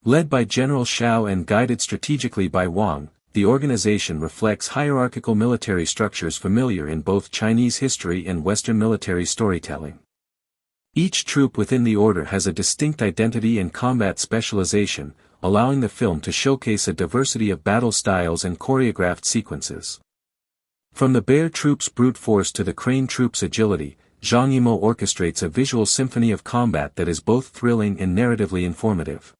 Led by General Shao and guided strategically by Wang, the organization reflects hierarchical military structures familiar in both Chinese history and Western military storytelling. Each troop within the order has a distinct identity and combat specialization, allowing the film to showcase a diversity of battle styles and choreographed sequences. From the bear troops' brute force to the crane troops' agility, Zhang Yimou orchestrates a visual symphony of combat that is both thrilling and narratively informative.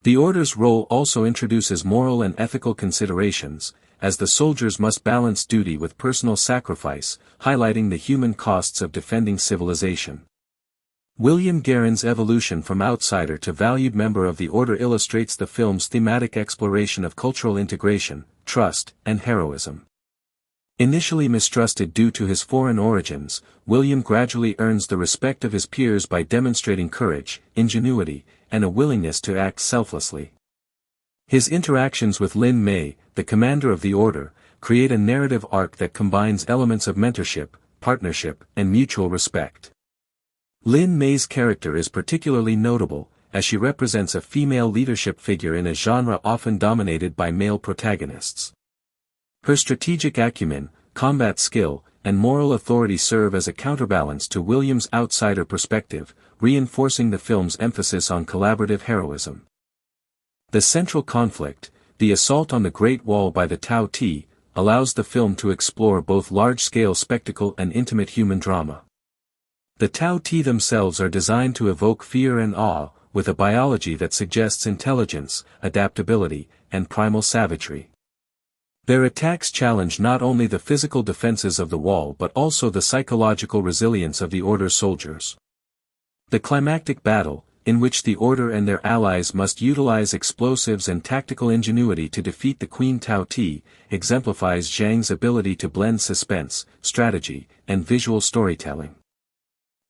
The Order's role also introduces moral and ethical considerations, as the soldiers must balance duty with personal sacrifice, highlighting the human costs of defending civilization. William Guerin's evolution from outsider to valued member of the Order illustrates the film's thematic exploration of cultural integration, trust, and heroism. Initially mistrusted due to his foreign origins, William gradually earns the respect of his peers by demonstrating courage, ingenuity, and a willingness to act selflessly. His interactions with Lin Mei, the commander of the Order, create a narrative arc that combines elements of mentorship, partnership, and mutual respect. Lin Mei's character is particularly notable, as she represents a female leadership figure in a genre often dominated by male protagonists. Her strategic acumen, combat skill, and moral authority serve as a counterbalance to William's outsider perspective, reinforcing the film's emphasis on collaborative heroism. The central conflict, the assault on the Great Wall by the Tao Tei, allows the film to explore both large-scale spectacle and intimate human drama. The Tao Tei themselves are designed to evoke fear and awe, with a biology that suggests intelligence, adaptability, and primal savagery. Their attacks challenge not only the physical defenses of the wall but also the psychological resilience of the Order's soldiers. The climactic battle, in which the Order and their allies must utilize explosives and tactical ingenuity to defeat the Queen Tao Tei, exemplifies Zhang's ability to blend suspense, strategy, and visual storytelling.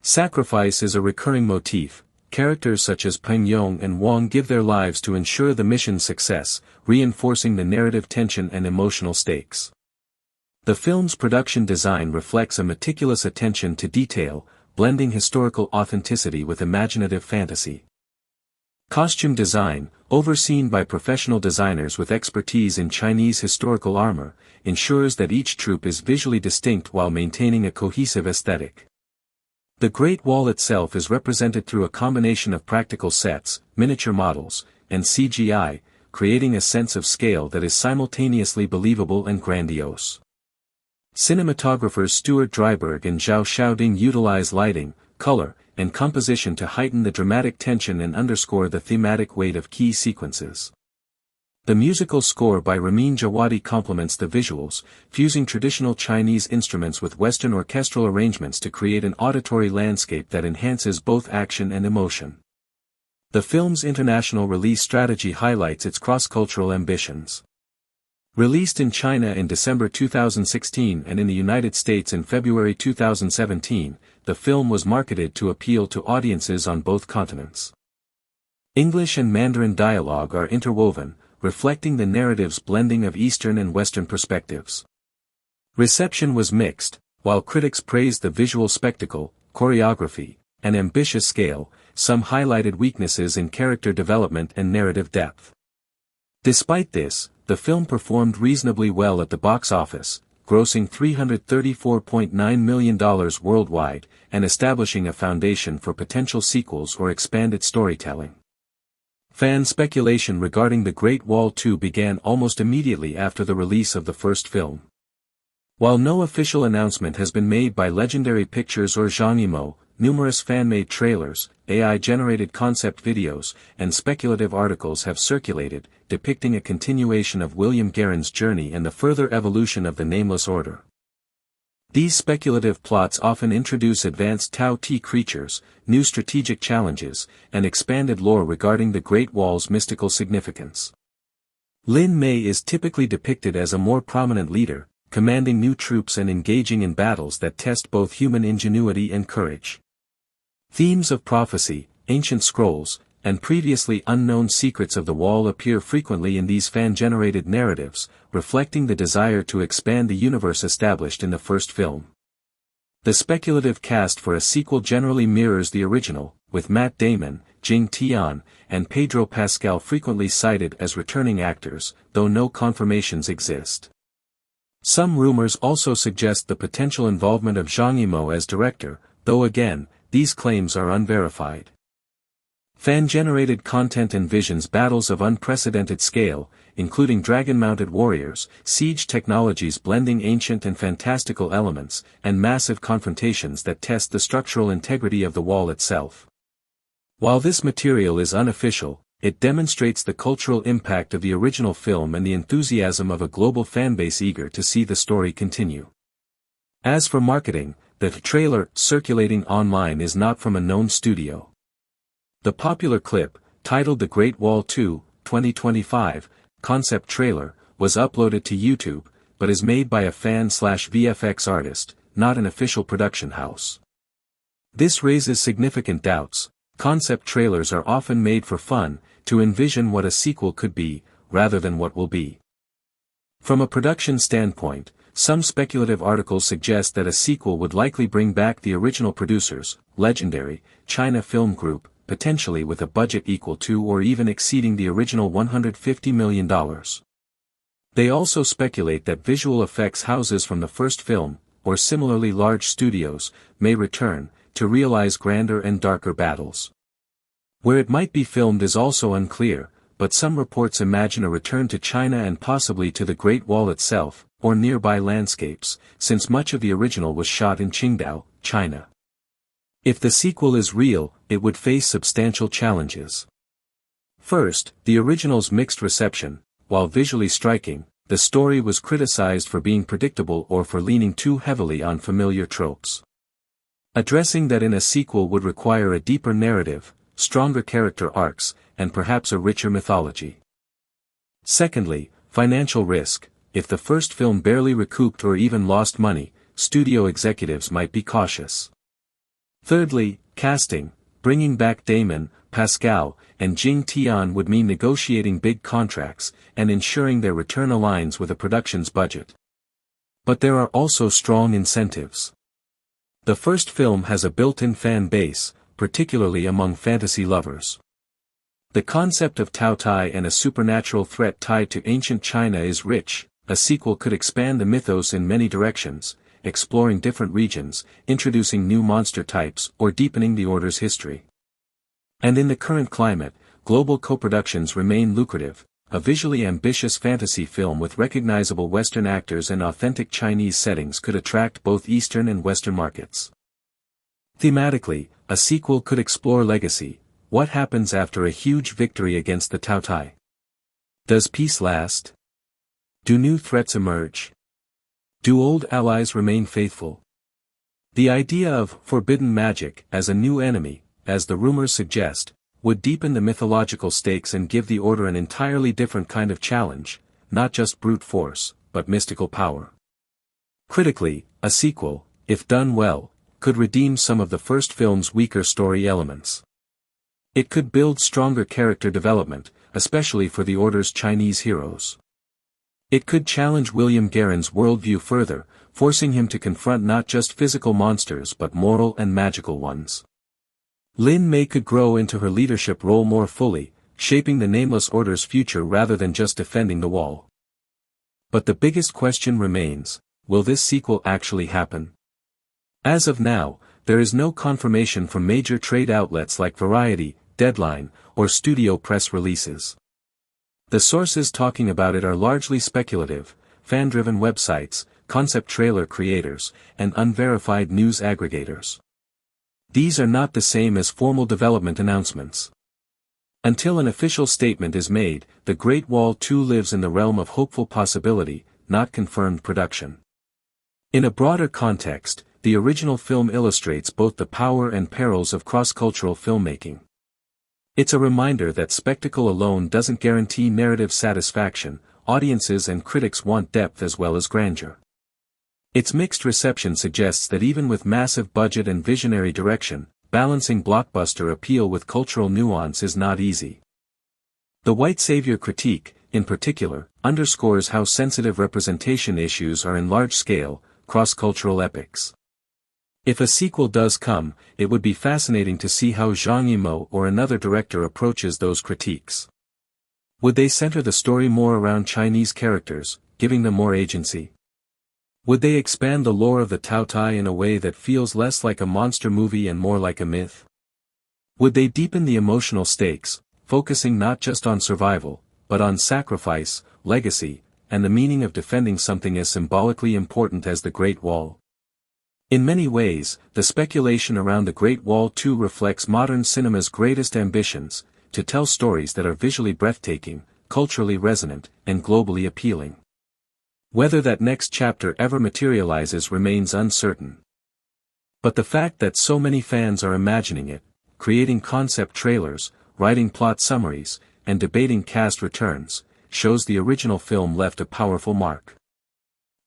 Sacrifice is a recurring motif. Characters such as Peng Yong and Wang give their lives to ensure the mission's success, reinforcing the narrative tension and emotional stakes. The film's production design reflects a meticulous attention to detail, blending historical authenticity with imaginative fantasy. Costume design, overseen by professional designers with expertise in Chinese historical armor, ensures that each troop is visually distinct while maintaining a cohesive aesthetic. The Great Wall itself is represented through a combination of practical sets, miniature models, and CGI, creating a sense of scale that is simultaneously believable and grandiose. Cinematographers Stuart Dryburgh and Zhao Xiaoding utilize lighting, color, and composition to heighten the dramatic tension and underscore the thematic weight of key sequences. The musical score by Ramin Djawadi complements the visuals, fusing traditional Chinese instruments with Western orchestral arrangements to create an auditory landscape that enhances both action and emotion. The film's international release strategy highlights its cross-cultural ambitions. Released in China in December 2016 and in the United States in February 2017, the film was marketed to appeal to audiences on both continents. English and Mandarin dialogue are interwoven, reflecting the narrative's blending of Eastern and Western perspectives. Reception was mixed, while critics praised the visual spectacle, choreography, and ambitious scale, some highlighted weaknesses in character development and narrative depth. Despite this, the film performed reasonably well at the box office, grossing $334.9 million worldwide, and establishing a foundation for potential sequels or expanded storytelling. Fan speculation regarding The Great Wall 2 began almost immediately after the release of the first film. While no official announcement has been made by Legendary Pictures or Zhang Yimou, numerous fan-made trailers, AI-generated concept videos, and speculative articles have circulated, depicting a continuation of William Guerin's journey and the further evolution of the Nameless Order. These speculative plots often introduce advanced Tao Tei creatures, new strategic challenges, and expanded lore regarding the Great Wall's mystical significance. Lin Mei is typically depicted as a more prominent leader, commanding new troops and engaging in battles that test both human ingenuity and courage. Themes of prophecy, ancient scrolls, and previously unknown secrets of the wall appear frequently in these fan-generated narratives, reflecting the desire to expand the universe established in the first film. The speculative cast for a sequel generally mirrors the original, with Matt Damon, Jing Tian, and Pedro Pascal frequently cited as returning actors, though no confirmations exist. Some rumors also suggest the potential involvement of Zhang Yimou as director, though again, these claims are unverified. Fan-generated content envisions battles of unprecedented scale, including dragon-mounted warriors, siege technologies blending ancient and fantastical elements, and massive confrontations that test the structural integrity of the wall itself. While this material is unofficial, it demonstrates the cultural impact of the original film and the enthusiasm of a global fanbase eager to see the story continue. As for marketing, the trailer circulating online is not from a known studio. The popular clip, titled The Great Wall 2, 2025, concept trailer, was uploaded to YouTube, but is made by a fan/VFX artist, not an official production house. This raises significant doubts. Concept trailers are often made for fun, to envision what a sequel could be, rather than what will be. From a production standpoint, some speculative articles suggest that a sequel would likely bring back the original producers, legendary, China Film Group, potentially with a budget equal to or even exceeding the original $150 million. They also speculate that visual effects houses from the first film, or similarly large studios, may return, to realize grander and darker battles. Where it might be filmed is also unclear, but some reports imagine a return to China and possibly to the Great Wall itself, or nearby landscapes, since much of the original was shot in Qingdao, China. If the sequel is real, it would face substantial challenges. First, the original's mixed reception. While visually striking, the story was criticized for being predictable or for leaning too heavily on familiar tropes. Addressing that in a sequel would require a deeper narrative, stronger character arcs, and perhaps a richer mythology. Secondly, financial risk. If the first film barely recouped or even lost money, studio executives might be cautious. Thirdly, casting. Bringing back Damon, Pascal, and Jing Tian would mean negotiating big contracts, and ensuring their return aligns with a production's budget. But there are also strong incentives. The first film has a built-in fan base, particularly among fantasy lovers. The concept of Tao Tei and a supernatural threat tied to ancient China is rich. A sequel could expand the mythos in many directions, exploring different regions, introducing new monster types, or deepening the Order's history. And in the current climate, global co-productions remain lucrative. A visually ambitious fantasy film with recognizable Western actors and authentic Chinese settings could attract both Eastern and Western markets. Thematically, a sequel could explore legacy. What happens after a huge victory against the Tao Tei? Does peace last? Do new threats emerge? Do old allies remain faithful? The idea of forbidden magic as a new enemy, as the rumors suggest, would deepen the mythological stakes and give the Order an entirely different kind of challenge, not just brute force, but mystical power. Critically, a sequel, if done well, could redeem some of the first film's weaker story elements. It could build stronger character development, especially for the Order's Chinese heroes. It could challenge William Guerin's worldview further, forcing him to confront not just physical monsters but moral and magical ones. Lin Mei could grow into her leadership role more fully, shaping the Nameless Order's future rather than just defending the wall. But the biggest question remains, will this sequel actually happen? As of now, there is no confirmation from major trade outlets like Variety, Deadline, or studio press releases. The sources talking about it are largely speculative, fan-driven websites, concept trailer creators, and unverified news aggregators. These are not the same as formal development announcements. Until an official statement is made, The Great Wall 2 lives in the realm of hopeful possibility, not confirmed production. In a broader context, the original film illustrates both the power and perils of cross-cultural filmmaking. It's a reminder that spectacle alone doesn't guarantee narrative satisfaction. Audiences and critics want depth as well as grandeur. Its mixed reception suggests that even with massive budget and visionary direction, balancing blockbuster appeal with cultural nuance is not easy. The white savior critique, in particular, underscores how sensitive representation issues are in large-scale, cross-cultural epics. If a sequel does come, it would be fascinating to see how Zhang Yimou or another director approaches those critiques. Would they center the story more around Chinese characters, giving them more agency? Would they expand the lore of the Tao Tei in a way that feels less like a monster movie and more like a myth? Would they deepen the emotional stakes, focusing not just on survival, but on sacrifice, legacy, and the meaning of defending something as symbolically important as the Great Wall? In many ways, the speculation around the Great Wall 2 reflects modern cinema's greatest ambitions, to tell stories that are visually breathtaking, culturally resonant, and globally appealing. Whether that next chapter ever materializes remains uncertain. But the fact that so many fans are imagining it, creating concept trailers, writing plot summaries, and debating cast returns, shows the original film left a powerful mark.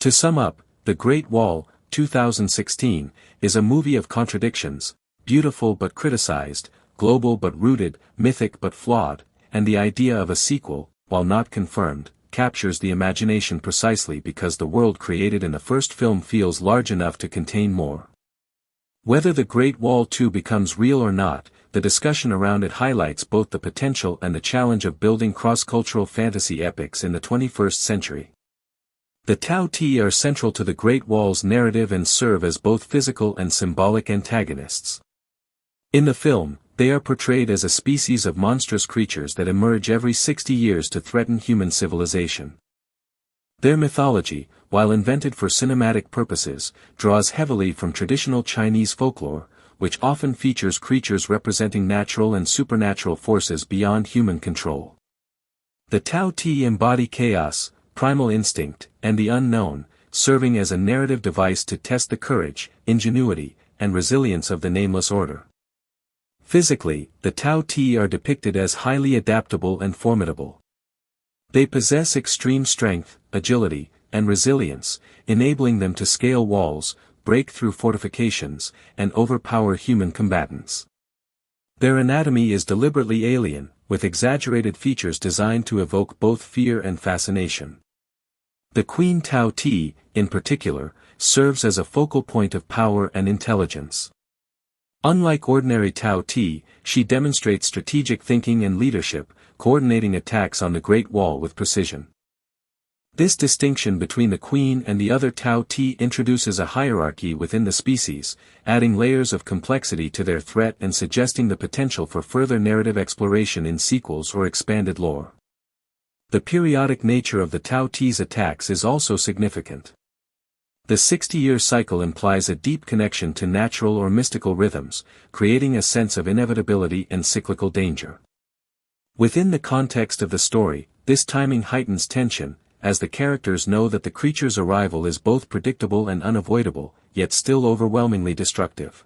To sum up, The Great Wall, 2016, is a movie of contradictions, beautiful but criticized, global but rooted, mythic but flawed, and the idea of a sequel, while not confirmed, captures the imagination precisely because the world created in the first film feels large enough to contain more. Whether The Great Wall 2 becomes real or not, the discussion around it highlights both the potential and the challenge of building cross-cultural fantasy epics in the 21st century. The Tao Tei are central to the Great Wall's narrative and serve as both physical and symbolic antagonists. In the film, they are portrayed as a species of monstrous creatures that emerge every 60 years to threaten human civilization. Their mythology, while invented for cinematic purposes, draws heavily from traditional Chinese folklore, which often features creatures representing natural and supernatural forces beyond human control. The Tao Tei embody chaos, primal instinct, and the unknown, serving as a narrative device to test the courage, ingenuity, and resilience of the Nameless Order. Physically, the Tao Tei are depicted as highly adaptable and formidable. They possess extreme strength, agility, and resilience, enabling them to scale walls, break through fortifications, and overpower human combatants. Their anatomy is deliberately alien, with exaggerated features designed to evoke both fear and fascination. The Queen Tao Tei, in particular, serves as a focal point of power and intelligence. Unlike ordinary Tao Tei, she demonstrates strategic thinking and leadership, coordinating attacks on the Great Wall with precision. This distinction between the Queen and the other Tao Tei introduces a hierarchy within the species, adding layers of complexity to their threat and suggesting the potential for further narrative exploration in sequels or expanded lore. The periodic nature of the Tao Tei's attacks is also significant. The 60-year cycle implies a deep connection to natural or mystical rhythms, creating a sense of inevitability and cyclical danger. Within the context of the story, this timing heightens tension, as the characters know that the creature's arrival is both predictable and unavoidable, yet still overwhelmingly destructive.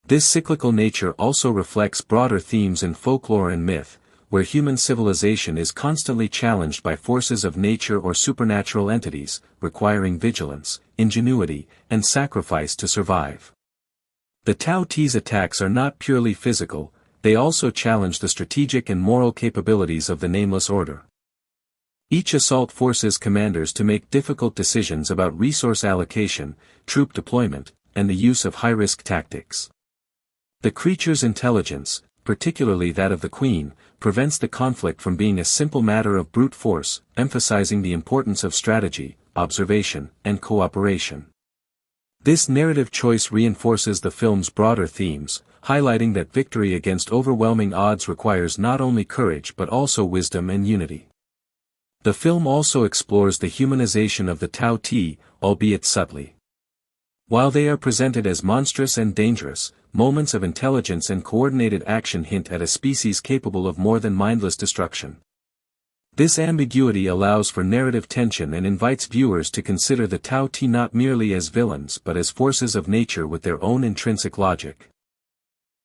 This cyclical nature also reflects broader themes in folklore and myth, where human civilization is constantly challenged by forces of nature or supernatural entities, requiring vigilance, ingenuity, and sacrifice to survive. The Tao Tei's attacks are not purely physical, they also challenge the strategic and moral capabilities of the Nameless Order. Each assault forces commanders to make difficult decisions about resource allocation, troop deployment, and the use of high-risk tactics. The creature's intelligence, particularly that of the Queen, prevents the conflict from being a simple matter of brute force, emphasizing the importance of strategy, observation, and cooperation. This narrative choice reinforces the film's broader themes, highlighting that victory against overwhelming odds requires not only courage but also wisdom and unity. The film also explores the humanization of the Tao Tei, albeit subtly. While they are presented as monstrous and dangerous, moments of intelligence and coordinated action hint at a species capable of more than mindless destruction. This ambiguity allows for narrative tension and invites viewers to consider the Tao Tei not merely as villains but as forces of nature with their own intrinsic logic.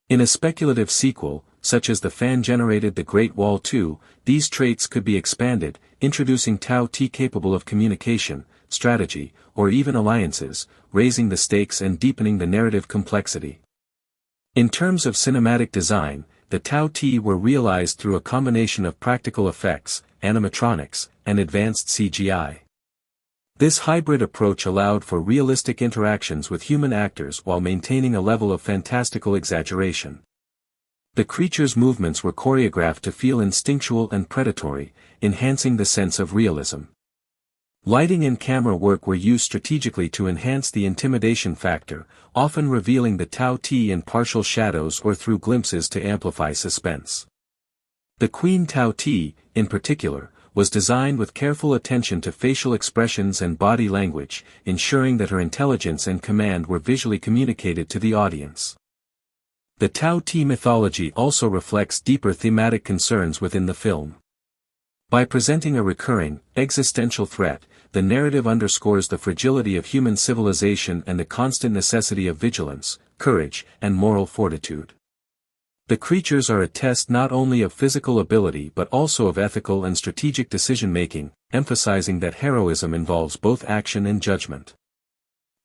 In a speculative sequel, such as the fan-generated The Great Wall 2, these traits could be expanded, introducing Tao Tei capable of communication, strategy, or even alliances, raising the stakes and deepening the narrative complexity. In terms of cinematic design, the Tao Tei were realized through a combination of practical effects, animatronics, and advanced CGI. This hybrid approach allowed for realistic interactions with human actors while maintaining a level of fantastical exaggeration. The creatures' movements were choreographed to feel instinctual and predatory, enhancing the sense of realism. Lighting and camera work were used strategically to enhance the intimidation factor, often revealing the Tao Tei in partial shadows or through glimpses to amplify suspense. The Queen Tao Tei, in particular, was designed with careful attention to facial expressions and body language, ensuring that her intelligence and command were visually communicated to the audience. The Tao Tei mythology also reflects deeper thematic concerns within the film. By presenting a recurring, existential threat, the narrative underscores the fragility of human civilization and the constant necessity of vigilance, courage, and moral fortitude. The creatures are a test not only of physical ability but also of ethical and strategic decision-making, emphasizing that heroism involves both action and judgment.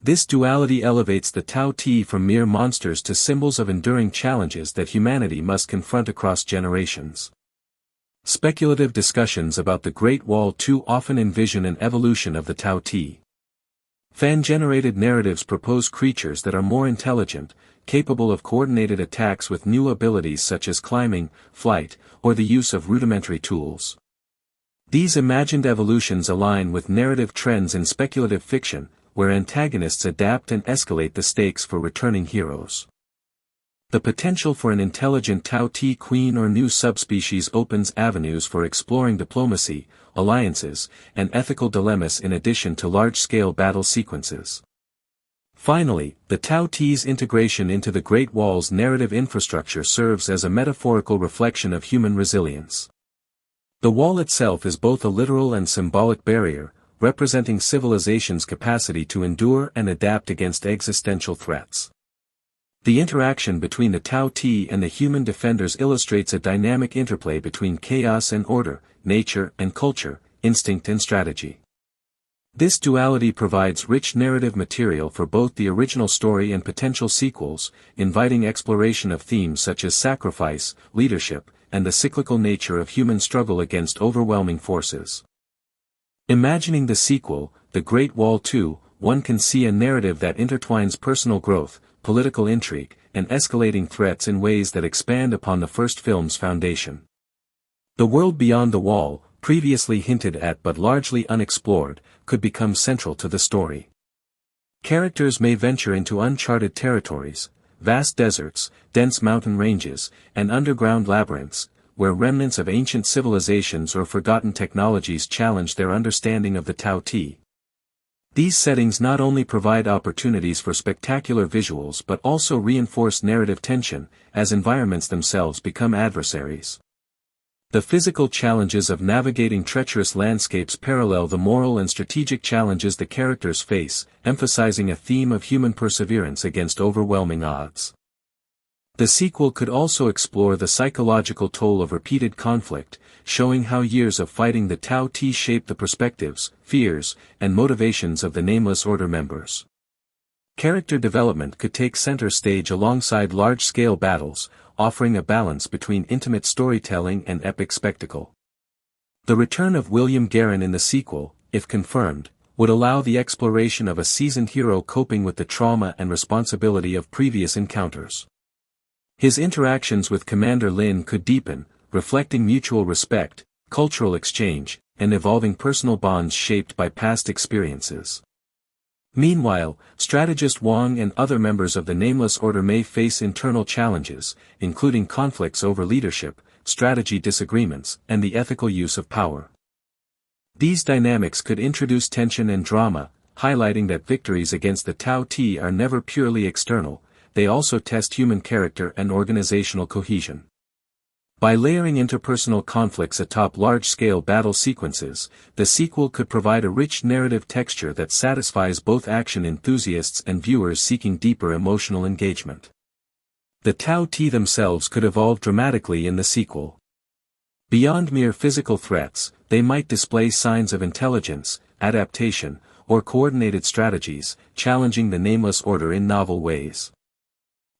This duality elevates the Tao Tei from mere monsters to symbols of enduring challenges that humanity must confront across generations. Speculative discussions about the Great Wall 2 often envision an evolution of the Tao Tei. Fan-generated narratives propose creatures that are more intelligent, capable of coordinated attacks with new abilities such as climbing, flight, or the use of rudimentary tools. These imagined evolutions align with narrative trends in speculative fiction, where antagonists adapt and escalate the stakes for returning heroes. The potential for an intelligent Tao Tei queen or new subspecies opens avenues for exploring diplomacy, alliances, and ethical dilemmas in addition to large-scale battle sequences. Finally, the Tao Tei's integration into the Great Wall's narrative infrastructure serves as a metaphorical reflection of human resilience. The wall itself is both a literal and symbolic barrier, representing civilization's capacity to endure and adapt against existential threats. The interaction between the Tao Tei and the human defenders illustrates a dynamic interplay between chaos and order, nature and culture, instinct and strategy. This duality provides rich narrative material for both the original story and potential sequels, inviting exploration of themes such as sacrifice, leadership, and the cyclical nature of human struggle against overwhelming forces. Imagining the sequel, The Great Wall 2, one can see a narrative that intertwines personal growth, political intrigue, and escalating threats in ways that expand upon the first film's foundation. The world beyond the wall, previously hinted at but largely unexplored, could become central to the story. Characters may venture into uncharted territories, vast deserts, dense mountain ranges, and underground labyrinths, where remnants of ancient civilizations or forgotten technologies challenge their understanding of the Tao Tei. These settings not only provide opportunities for spectacular visuals but also reinforce narrative tension, as environments themselves become adversaries. The physical challenges of navigating treacherous landscapes parallel the moral and strategic challenges the characters face, emphasizing a theme of human perseverance against overwhelming odds. The sequel could also explore the psychological toll of repeated conflict, showing how years of fighting the Tao Tei shape the perspectives, fears, and motivations of the Nameless Order members. Character development could take center stage alongside large-scale battles, offering a balance between intimate storytelling and epic spectacle. The return of William Guerin in the sequel, if confirmed, would allow the exploration of a seasoned hero coping with the trauma and responsibility of previous encounters. His interactions with Commander Lin could deepen, reflecting mutual respect, cultural exchange, and evolving personal bonds shaped by past experiences. Meanwhile, strategist Wang and other members of the Nameless Order may face internal challenges, including conflicts over leadership, strategy disagreements, and the ethical use of power. These dynamics could introduce tension and drama, highlighting that victories against the Tao Tei are never purely external, they also test human character and organizational cohesion. By layering interpersonal conflicts atop large-scale battle sequences, the sequel could provide a rich narrative texture that satisfies both action enthusiasts and viewers seeking deeper emotional engagement. The Tao Tei themselves could evolve dramatically in the sequel. Beyond mere physical threats, they might display signs of intelligence, adaptation, or coordinated strategies, challenging the Nameless Order in novel ways.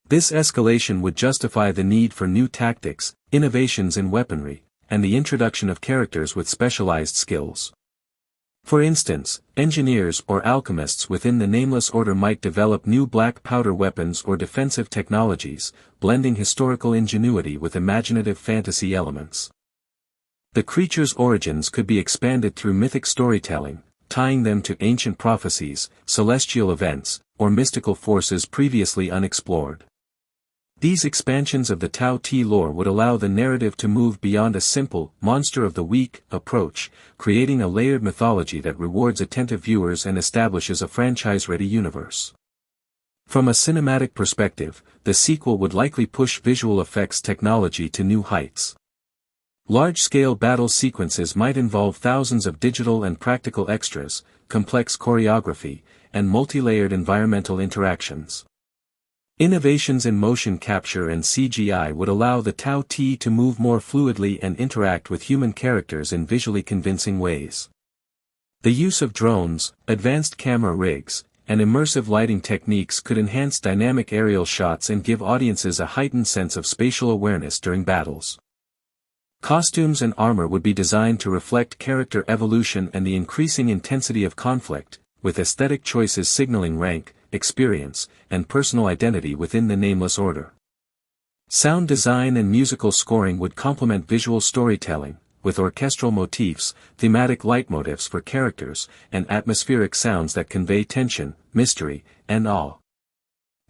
This escalation would justify the need for new tactics, innovations in weaponry, and the introduction of characters with specialized skills. For instance, engineers or alchemists within the Nameless Order might develop new black powder weapons or defensive technologies, blending historical ingenuity with imaginative fantasy elements. The creatures' origins could be expanded through mythic storytelling, tying them to ancient prophecies, celestial events, or mystical forces previously unexplored. These expansions of the Tao Tei lore would allow the narrative to move beyond a simple monster of the week approach, creating a layered mythology that rewards attentive viewers and establishes a franchise-ready universe. From a cinematic perspective, the sequel would likely push visual effects technology to new heights. Large-scale battle sequences might involve thousands of digital and practical extras, complex choreography, and multi-layered environmental interactions. Innovations in motion capture and CGI would allow the Tao Tei to move more fluidly and interact with human characters in visually convincing ways. The use of drones, advanced camera rigs, and immersive lighting techniques could enhance dynamic aerial shots and give audiences a heightened sense of spatial awareness during battles. Costumes and armor would be designed to reflect character evolution and the increasing intensity of conflict, with aesthetic choices signaling rank, experience, and personal identity within the Nameless Order. Sound design and musical scoring would complement visual storytelling, with orchestral motifs, thematic leitmotifs for characters, and atmospheric sounds that convey tension, mystery, and awe.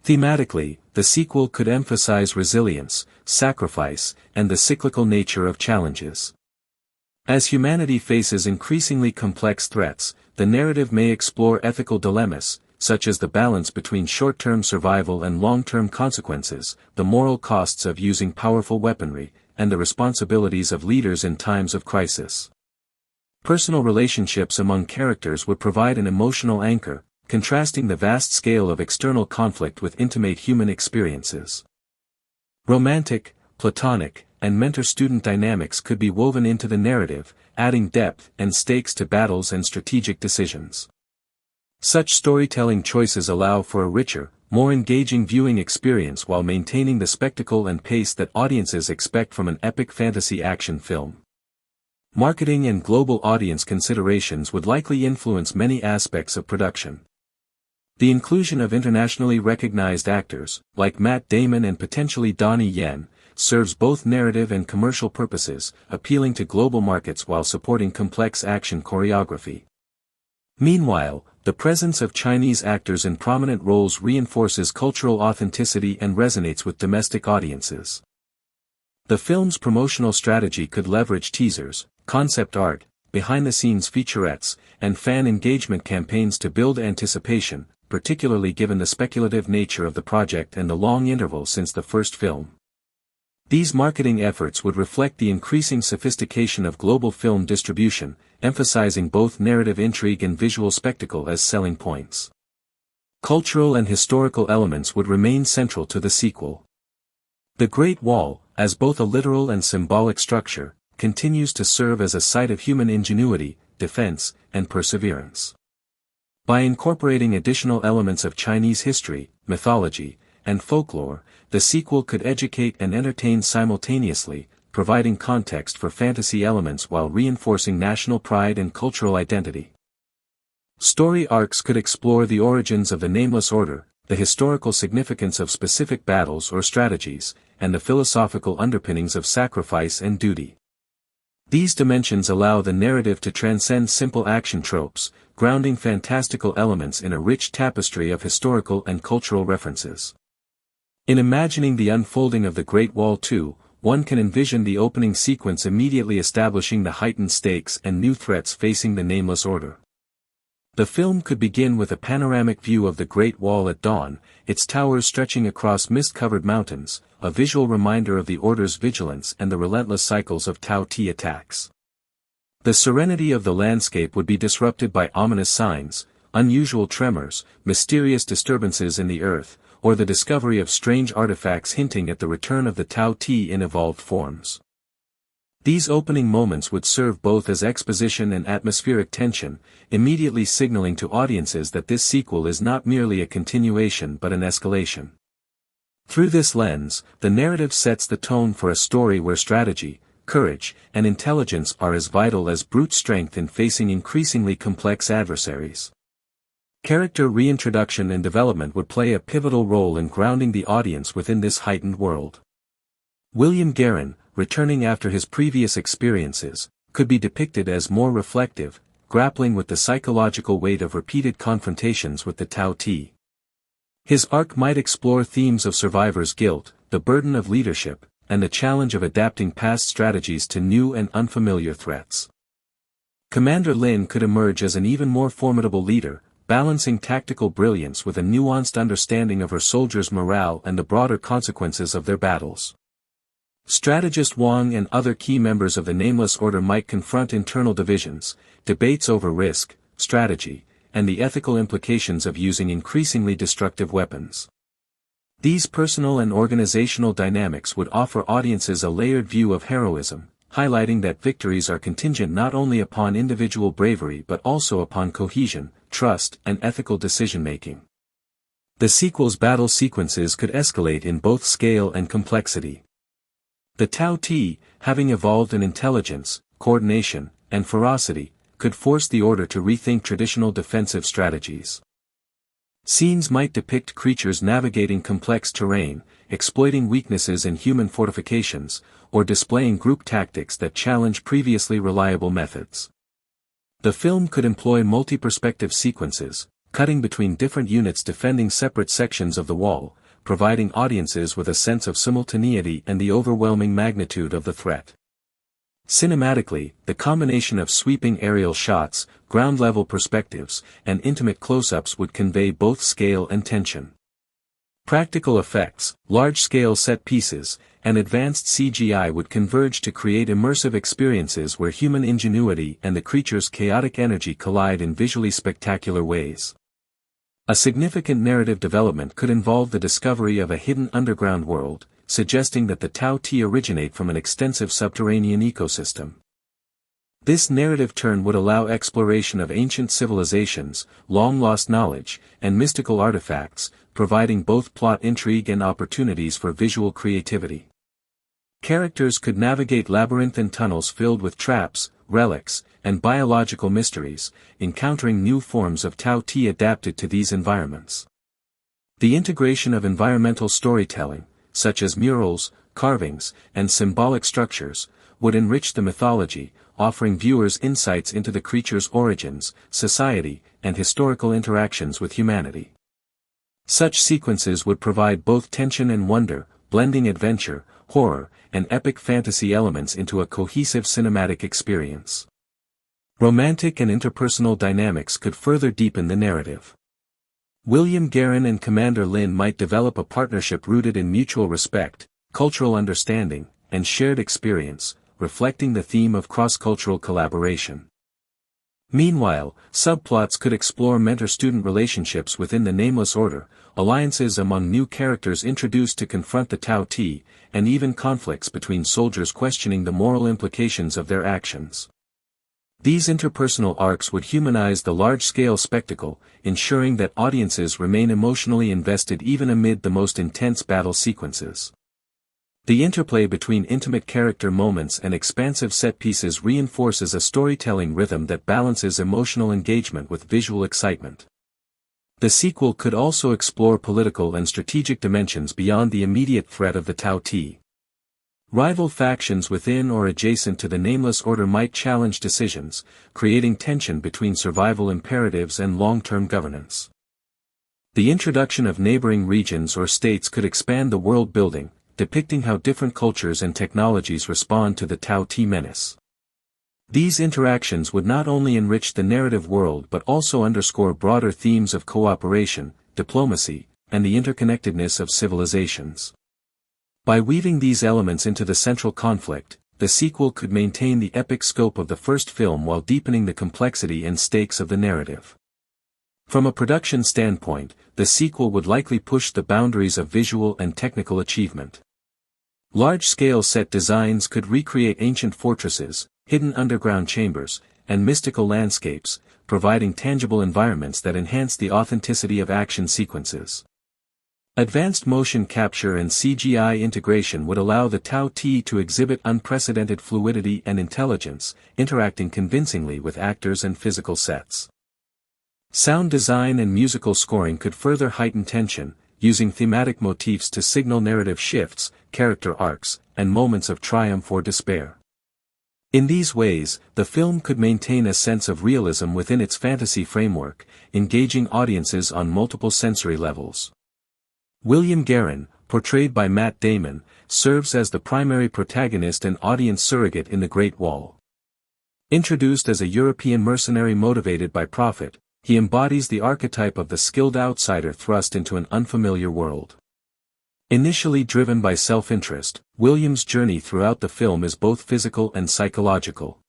Thematically, the sequel could emphasize resilience, sacrifice, and the cyclical nature of challenges. As humanity faces increasingly complex threats, the narrative may explore ethical dilemmas, such as the balance between short-term survival and long-term consequences, the moral costs of using powerful weaponry, and the responsibilities of leaders in times of crisis. Personal relationships among characters would provide an emotional anchor, contrasting the vast scale of external conflict with intimate human experiences. Romantic, platonic, and mentor-student dynamics could be woven into the narrative, adding depth and stakes to battles and strategic decisions. Such storytelling choices allow for a richer, more engaging viewing experience while maintaining the spectacle and pace that audiences expect from an epic fantasy action film. Marketing and global audience considerations would likely influence many aspects of production. The inclusion of internationally recognized actors, like Matt Damon and potentially Donnie Yen, serves both narrative and commercial purposes, appealing to global markets while supporting complex action choreography. Meanwhile, the presence of Chinese actors in prominent roles reinforces cultural authenticity and resonates with domestic audiences. The film's promotional strategy could leverage teasers, concept art, behind-the-scenes featurettes, and fan engagement campaigns to build anticipation, particularly given the speculative nature of the project and the long interval since the first film. These marketing efforts would reflect the increasing sophistication of global film distribution, emphasizing both narrative intrigue and visual spectacle as selling points. Cultural and historical elements would remain central to the sequel. The Great Wall, as both a literal and symbolic structure, continues to serve as a site of human ingenuity, defense, and perseverance. By incorporating additional elements of Chinese history, mythology, and folklore, the sequel could educate and entertain simultaneously, providing context for fantasy elements while reinforcing national pride and cultural identity. Story arcs could explore the origins of the Nameless Order, the historical significance of specific battles or strategies, and the philosophical underpinnings of sacrifice and duty. These dimensions allow the narrative to transcend simple action tropes, grounding fantastical elements in a rich tapestry of historical and cultural references. In imagining the unfolding of the Great Wall 2, one can envision the opening sequence immediately establishing the heightened stakes and new threats facing the Nameless Order. The film could begin with a panoramic view of the Great Wall at dawn, its towers stretching across mist-covered mountains, a visual reminder of the Order's vigilance and the relentless cycles of Tao Tei attacks. The serenity of the landscape would be disrupted by ominous signs, unusual tremors, mysterious disturbances in the earth, or the discovery of strange artifacts hinting at the return of the Tao Tei in evolved forms. These opening moments would serve both as exposition and atmospheric tension, immediately signaling to audiences that this sequel is not merely a continuation but an escalation. Through this lens, the narrative sets the tone for a story where strategy, courage, and intelligence are as vital as brute strength in facing increasingly complex adversaries. Character reintroduction and development would play a pivotal role in grounding the audience within this heightened world. William Guerin, returning after his previous experiences, could be depicted as more reflective, grappling with the psychological weight of repeated confrontations with the Tao Tei. His arc might explore themes of survivor's guilt, the burden of leadership, and the challenge of adapting past strategies to new and unfamiliar threats. Commander Lin could emerge as an even more formidable leader, balancing tactical brilliance with a nuanced understanding of her soldiers' morale and the broader consequences of their battles. Strategist Wang and other key members of the Nameless Order might confront internal divisions, debates over risk, strategy, and the ethical implications of using increasingly destructive weapons. These personal and organizational dynamics would offer audiences a layered view of heroism, highlighting that victories are contingent not only upon individual bravery but also upon cohesion, trust, and ethical decision-making. The sequel's battle sequences could escalate in both scale and complexity. The Tao Tei, having evolved in intelligence, coordination, and ferocity, could force the Order to rethink traditional defensive strategies. Scenes might depict creatures navigating complex terrain, exploiting weaknesses in human fortifications, or displaying group tactics that challenge previously reliable methods. The film could employ multi-perspective sequences, cutting between different units defending separate sections of the wall, providing audiences with a sense of simultaneity and the overwhelming magnitude of the threat. Cinematically, the combination of sweeping aerial shots, ground-level perspectives, and intimate close-ups would convey both scale and tension. Practical effects, large-scale set pieces, and advanced CGI would converge to create immersive experiences where human ingenuity and the creature's chaotic energy collide in visually spectacular ways. A significant narrative development could involve the discovery of a hidden underground world, suggesting that the Tao Tei originate from an extensive subterranean ecosystem. This narrative turn would allow exploration of ancient civilizations, long-lost knowledge, and mystical artifacts, providing both plot intrigue and opportunities for visual creativity. Characters could navigate labyrinthine tunnels filled with traps, relics, and biological mysteries, encountering new forms of Tao Tei adapted to these environments. The integration of environmental storytelling, such as murals, carvings, and symbolic structures, would enrich the mythology, offering viewers insights into the creature's origins, society, and historical interactions with humanity. Such sequences would provide both tension and wonder, blending adventure, horror, and epic fantasy elements into a cohesive cinematic experience. Romantic and interpersonal dynamics could further deepen the narrative. William Guerin and Commander Lin might develop a partnership rooted in mutual respect, cultural understanding, and shared experience, reflecting the theme of cross-cultural collaboration. Meanwhile, subplots could explore mentor-student relationships within the Nameless Order, alliances among new characters introduced to confront the Tao Tei, and even conflicts between soldiers questioning the moral implications of their actions. These interpersonal arcs would humanize the large-scale spectacle, ensuring that audiences remain emotionally invested even amid the most intense battle sequences. The interplay between intimate character moments and expansive set pieces reinforces a storytelling rhythm that balances emotional engagement with visual excitement. The sequel could also explore political and strategic dimensions beyond the immediate threat of the Tao Tei. Rival factions within or adjacent to the Nameless Order might challenge decisions, creating tension between survival imperatives and long-term governance. The introduction of neighboring regions or states could expand the world building, depicting how different cultures and technologies respond to the Tao Tei menace. These interactions would not only enrich the narrative world but also underscore broader themes of cooperation, diplomacy, and the interconnectedness of civilizations. By weaving these elements into the central conflict, the sequel could maintain the epic scope of the first film while deepening the complexity and stakes of the narrative. From a production standpoint, the sequel would likely push the boundaries of visual and technical achievement. Large-scale set designs could recreate ancient fortresses, hidden underground chambers, and mystical landscapes, providing tangible environments that enhance the authenticity of action sequences. Advanced motion capture and CGI integration would allow the Tao Tei to exhibit unprecedented fluidity and intelligence, interacting convincingly with actors and physical sets. Sound design and musical scoring could further heighten tension, using thematic motifs to signal narrative shifts, character arcs, and moments of triumph or despair. In these ways, the film could maintain a sense of realism within its fantasy framework, engaging audiences on multiple sensory levels. William Guerin, portrayed by Matt Damon, serves as the primary protagonist and audience surrogate in The Great Wall. Introduced as a European mercenary motivated by profit, he embodies the archetype of the skilled outsider thrust into an unfamiliar world. Initially driven by self-interest, William's journey throughout the film is both physical and psychological.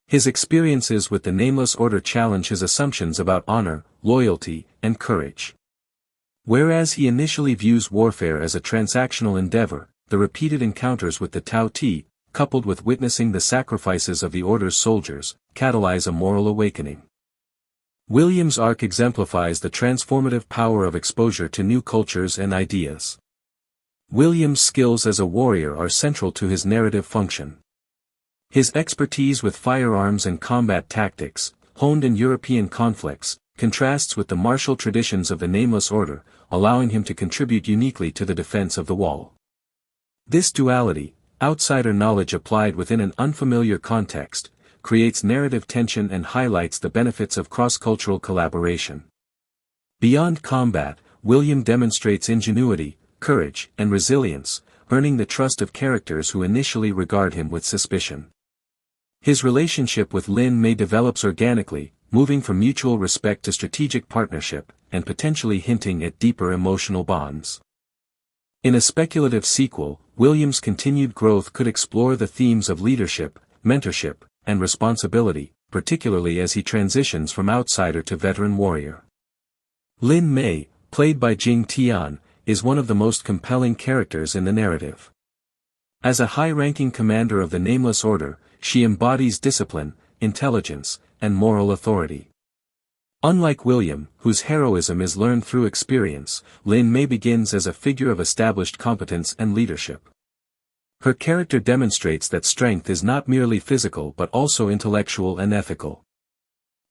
His experiences with the Nameless Order challenge his assumptions about honor, loyalty, and courage. Whereas he initially views warfare as a transactional endeavor, the repeated encounters with the Tao Tei, coupled with witnessing the sacrifices of the Order's soldiers, catalyze a moral awakening. William's arc exemplifies the transformative power of exposure to new cultures and ideas. William's skills as a warrior are central to his narrative function. His expertise with firearms and combat tactics, honed in European conflicts, contrasts with the martial traditions of the Nameless Order, allowing him to contribute uniquely to the defense of the wall. This duality, outsider knowledge applied within an unfamiliar context, creates narrative tension and highlights the benefits of cross-cultural collaboration. Beyond combat, William demonstrates ingenuity, courage, and resilience, earning the trust of characters who initially regard him with suspicion. His relationship with Lin May develops organically, moving from mutual respect to strategic partnership, and potentially hinting at deeper emotional bonds. In a speculative sequel, William's continued growth could explore the themes of leadership, mentorship, and responsibility, particularly as he transitions from outsider to veteran warrior. Lin May, played by Jing Tian, is one of the most compelling characters in the narrative. As a high-ranking commander of the Nameless Order, she embodies discipline, intelligence, and moral authority. Unlike William, whose heroism is learned through experience, Lin May begins as a figure of established competence and leadership. Her character demonstrates that strength is not merely physical but also intellectual and ethical.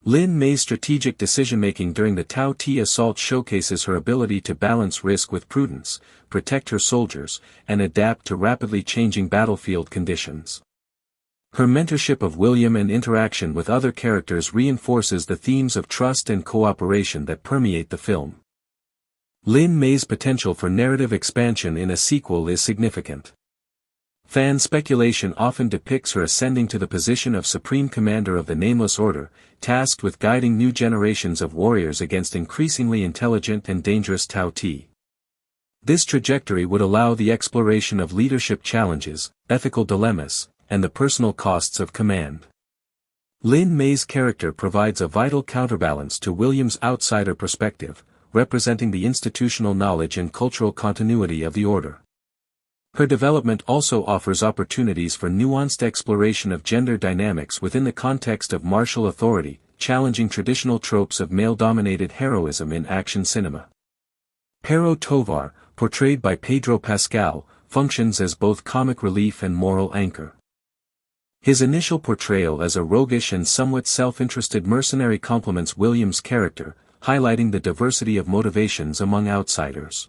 Lin May's strategic decision-making during the Tao Tei assault showcases her ability to balance risk with prudence, protect her soldiers, and adapt to rapidly changing battlefield conditions. Her mentorship of William and interaction with other characters reinforces the themes of trust and cooperation that permeate the film. Lin May's potential for narrative expansion in a sequel is significant. Fan speculation often depicts her ascending to the position of Supreme Commander of the Nameless Order, tasked with guiding new generations of warriors against increasingly intelligent and dangerous Tao Tei. This trajectory would allow the exploration of leadership challenges, ethical dilemmas, and the personal costs of command. Lin May's character provides a vital counterbalance to William's outsider perspective, representing the institutional knowledge and cultural continuity of the Order. Her development also offers opportunities for nuanced exploration of gender dynamics within the context of martial authority, challenging traditional tropes of male-dominated heroism in action cinema. Pero Tovar, portrayed by Pedro Pascal, functions as both comic relief and moral anchor. His initial portrayal as a roguish and somewhat self-interested mercenary complements William's character, highlighting the diversity of motivations among outsiders.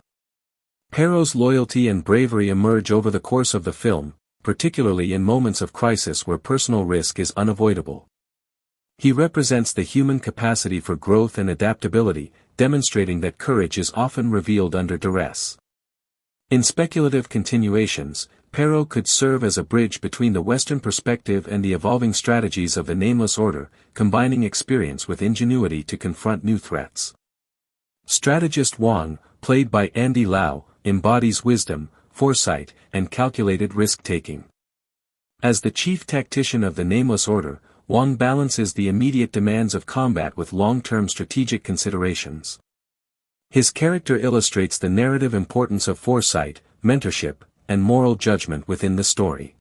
Pero's loyalty and bravery emerge over the course of the film, particularly in moments of crisis where personal risk is unavoidable. He represents the human capacity for growth and adaptability, demonstrating that courage is often revealed under duress. In speculative continuations, Pero could serve as a bridge between the Western perspective and the evolving strategies of the Nameless Order, combining experience with ingenuity to confront new threats. Strategist Wang, played by Andy Lau, embodies wisdom, foresight, and calculated risk-taking. As the chief tactician of the Nameless Order, Wang balances the immediate demands of combat with long-term strategic considerations. His character illustrates the narrative importance of foresight, mentorship, and moral judgment within the story.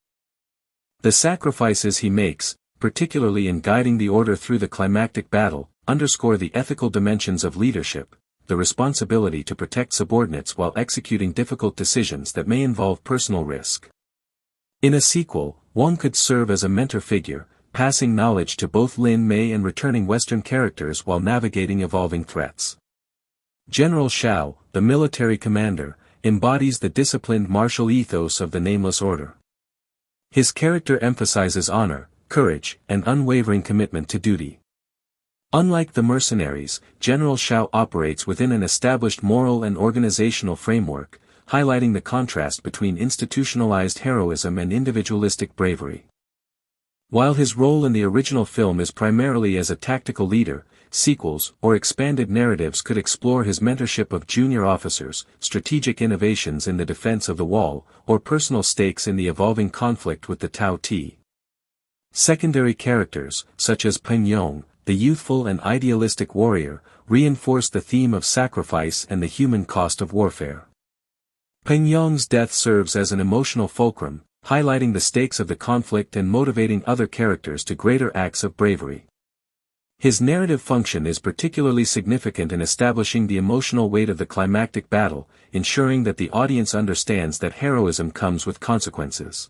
The sacrifices he makes, particularly in guiding the Order through the climactic battle, underscore the ethical dimensions of leadership, the responsibility to protect subordinates while executing difficult decisions that may involve personal risk. In a sequel, Wang could serve as a mentor figure, passing knowledge to both Lin Mei and returning Western characters while navigating evolving threats. General Shao, the military commander, embodies the disciplined martial ethos of the Nameless Order. His character emphasizes honor, courage, and unwavering commitment to duty. Unlike the mercenaries, General Shao operates within an established moral and organizational framework, highlighting the contrast between institutionalized heroism and individualistic bravery. While his role in the original film is primarily as a tactical leader, sequels or expanded narratives could explore his mentorship of junior officers, strategic innovations in the defense of the wall, or personal stakes in the evolving conflict with the Tao Tei. Secondary characters, such as Peng Yong, the youthful and idealistic warrior, reinforce the theme of sacrifice and the human cost of warfare. Peng Yong's death serves as an emotional fulcrum, highlighting the stakes of the conflict and motivating other characters to greater acts of bravery. His narrative function is particularly significant in establishing the emotional weight of the climactic battle, ensuring that the audience understands that heroism comes with consequences.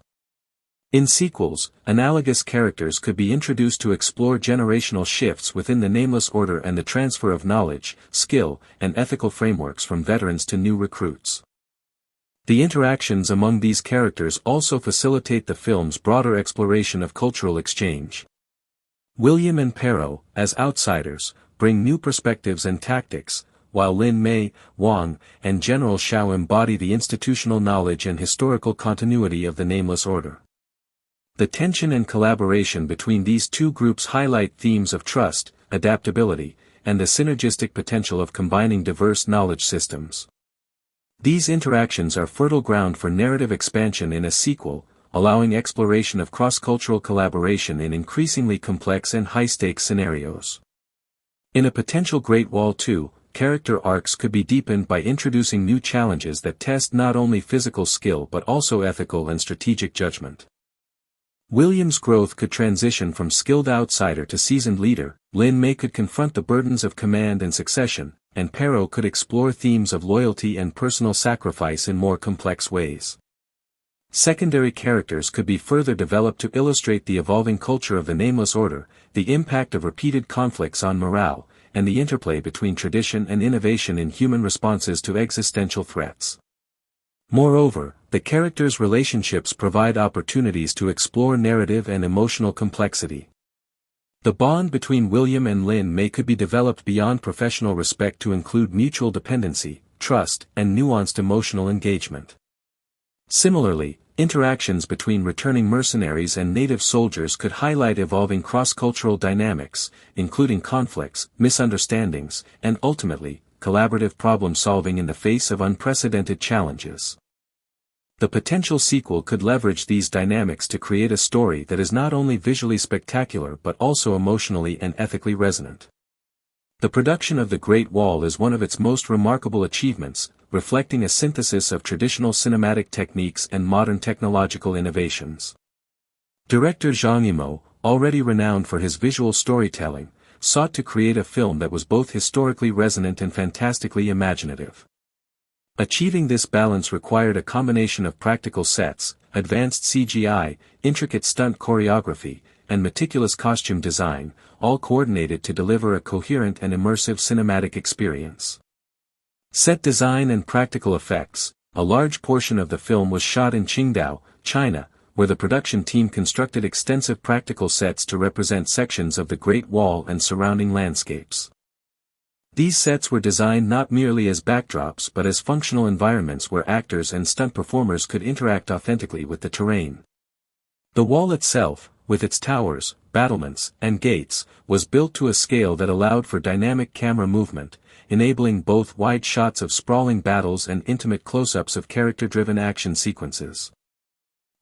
In sequels, analogous characters could be introduced to explore generational shifts within the Nameless Order and the transfer of knowledge, skill, and ethical frameworks from veterans to new recruits. The interactions among these characters also facilitate the film's broader exploration of cultural exchange. William and Pero, as outsiders, bring new perspectives and tactics, while Lin Mei, Wang, and General Shao embody the institutional knowledge and historical continuity of the Nameless Order. The tension and collaboration between these two groups highlight themes of trust, adaptability, and the synergistic potential of combining diverse knowledge systems. These interactions are fertile ground for narrative expansion in a sequel, allowing exploration of cross-cultural collaboration in increasingly complex and high-stakes scenarios. In a potential Great Wall 2, character arcs could be deepened by introducing new challenges that test not only physical skill but also ethical and strategic judgment. William's growth could transition from skilled outsider to seasoned leader, Lin Mei could confront the burdens of command and succession, and Pero could explore themes of loyalty and personal sacrifice in more complex ways. Secondary characters could be further developed to illustrate the evolving culture of the Nameless Order, the impact of repeated conflicts on morale, and the interplay between tradition and innovation in human responses to existential threats. Moreover, the characters' relationships provide opportunities to explore narrative and emotional complexity. The bond between William and Lin Mei could be developed beyond professional respect to include mutual dependency, trust, and nuanced emotional engagement. Similarly, interactions between returning mercenaries and native soldiers could highlight evolving cross-cultural dynamics, including conflicts, misunderstandings, and ultimately, collaborative problem-solving in the face of unprecedented challenges. The potential sequel could leverage these dynamics to create a story that is not only visually spectacular but also emotionally and ethically resonant. The production of The Great Wall is one of its most remarkable achievements, reflecting a synthesis of traditional cinematic techniques and modern technological innovations. Director Zhang Yimou, already renowned for his visual storytelling, sought to create a film that was both historically resonant and fantastically imaginative. Achieving this balance required a combination of practical sets, advanced CGI, intricate stunt choreography, and meticulous costume design, all coordinated to deliver a coherent and immersive cinematic experience. Set design and practical effects. A large portion of the film was shot in Qingdao, China, where the production team constructed extensive practical sets to represent sections of the Great Wall and surrounding landscapes. These sets were designed not merely as backdrops but as functional environments where actors and stunt performers could interact authentically with the terrain. The wall itself, with its towers, battlements, and gates, was built to a scale that allowed for dynamic camera movement, enabling both wide shots of sprawling battles and intimate close-ups of character-driven action sequences.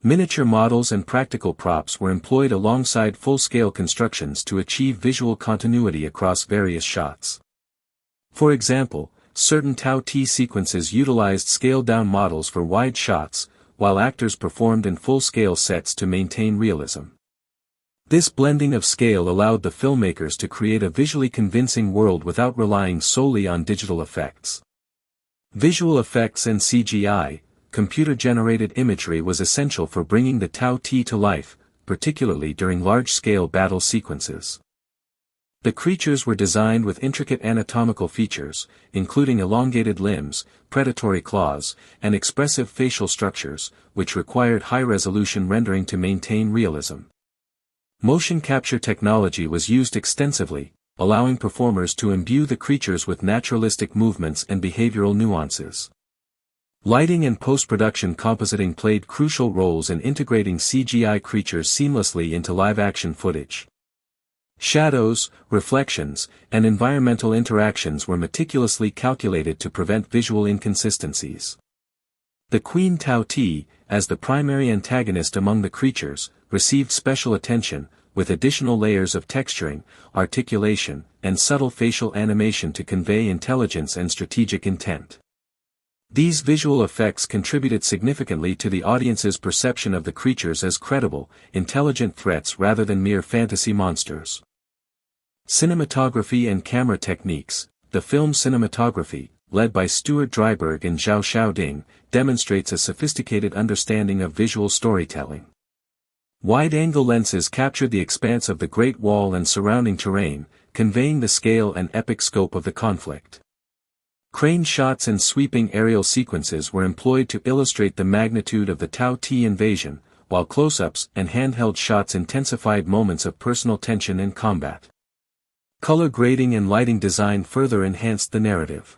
Miniature models and practical props were employed alongside full-scale constructions to achieve visual continuity across various shots. For example, certain Tao Tei sequences utilized scaled-down models for wide shots, while actors performed in full-scale sets to maintain realism. This blending of scale allowed the filmmakers to create a visually convincing world without relying solely on digital effects. Visual effects and CGI, computer-generated imagery, was essential for bringing the Tao Tei to life, particularly during large-scale battle sequences. The creatures were designed with intricate anatomical features, including elongated limbs, predatory claws, and expressive facial structures, which required high-resolution rendering to maintain realism. Motion capture technology was used extensively, allowing performers to imbue the creatures with naturalistic movements and behavioral nuances. Lighting and post-production compositing played crucial roles in integrating CGI creatures seamlessly into live-action footage. Shadows, reflections, and environmental interactions were meticulously calculated to prevent visual inconsistencies. The Queen Tao Tei, as the primary antagonist among the creatures, received special attention, with additional layers of texturing, articulation, and subtle facial animation to convey intelligence and strategic intent. These visual effects contributed significantly to the audience's perception of the creatures as credible, intelligent threats rather than mere fantasy monsters. Cinematography and camera techniques. The film's cinematography, led by Stuart Dryburgh and Zhao Xiaoding, demonstrates a sophisticated understanding of visual storytelling. Wide-angle lenses captured the expanse of the Great Wall and surrounding terrain, conveying the scale and epic scope of the conflict. Crane shots and sweeping aerial sequences were employed to illustrate the magnitude of the Tao Tei invasion, while close-ups and handheld shots intensified moments of personal tension and combat. Color grading and lighting design further enhanced the narrative.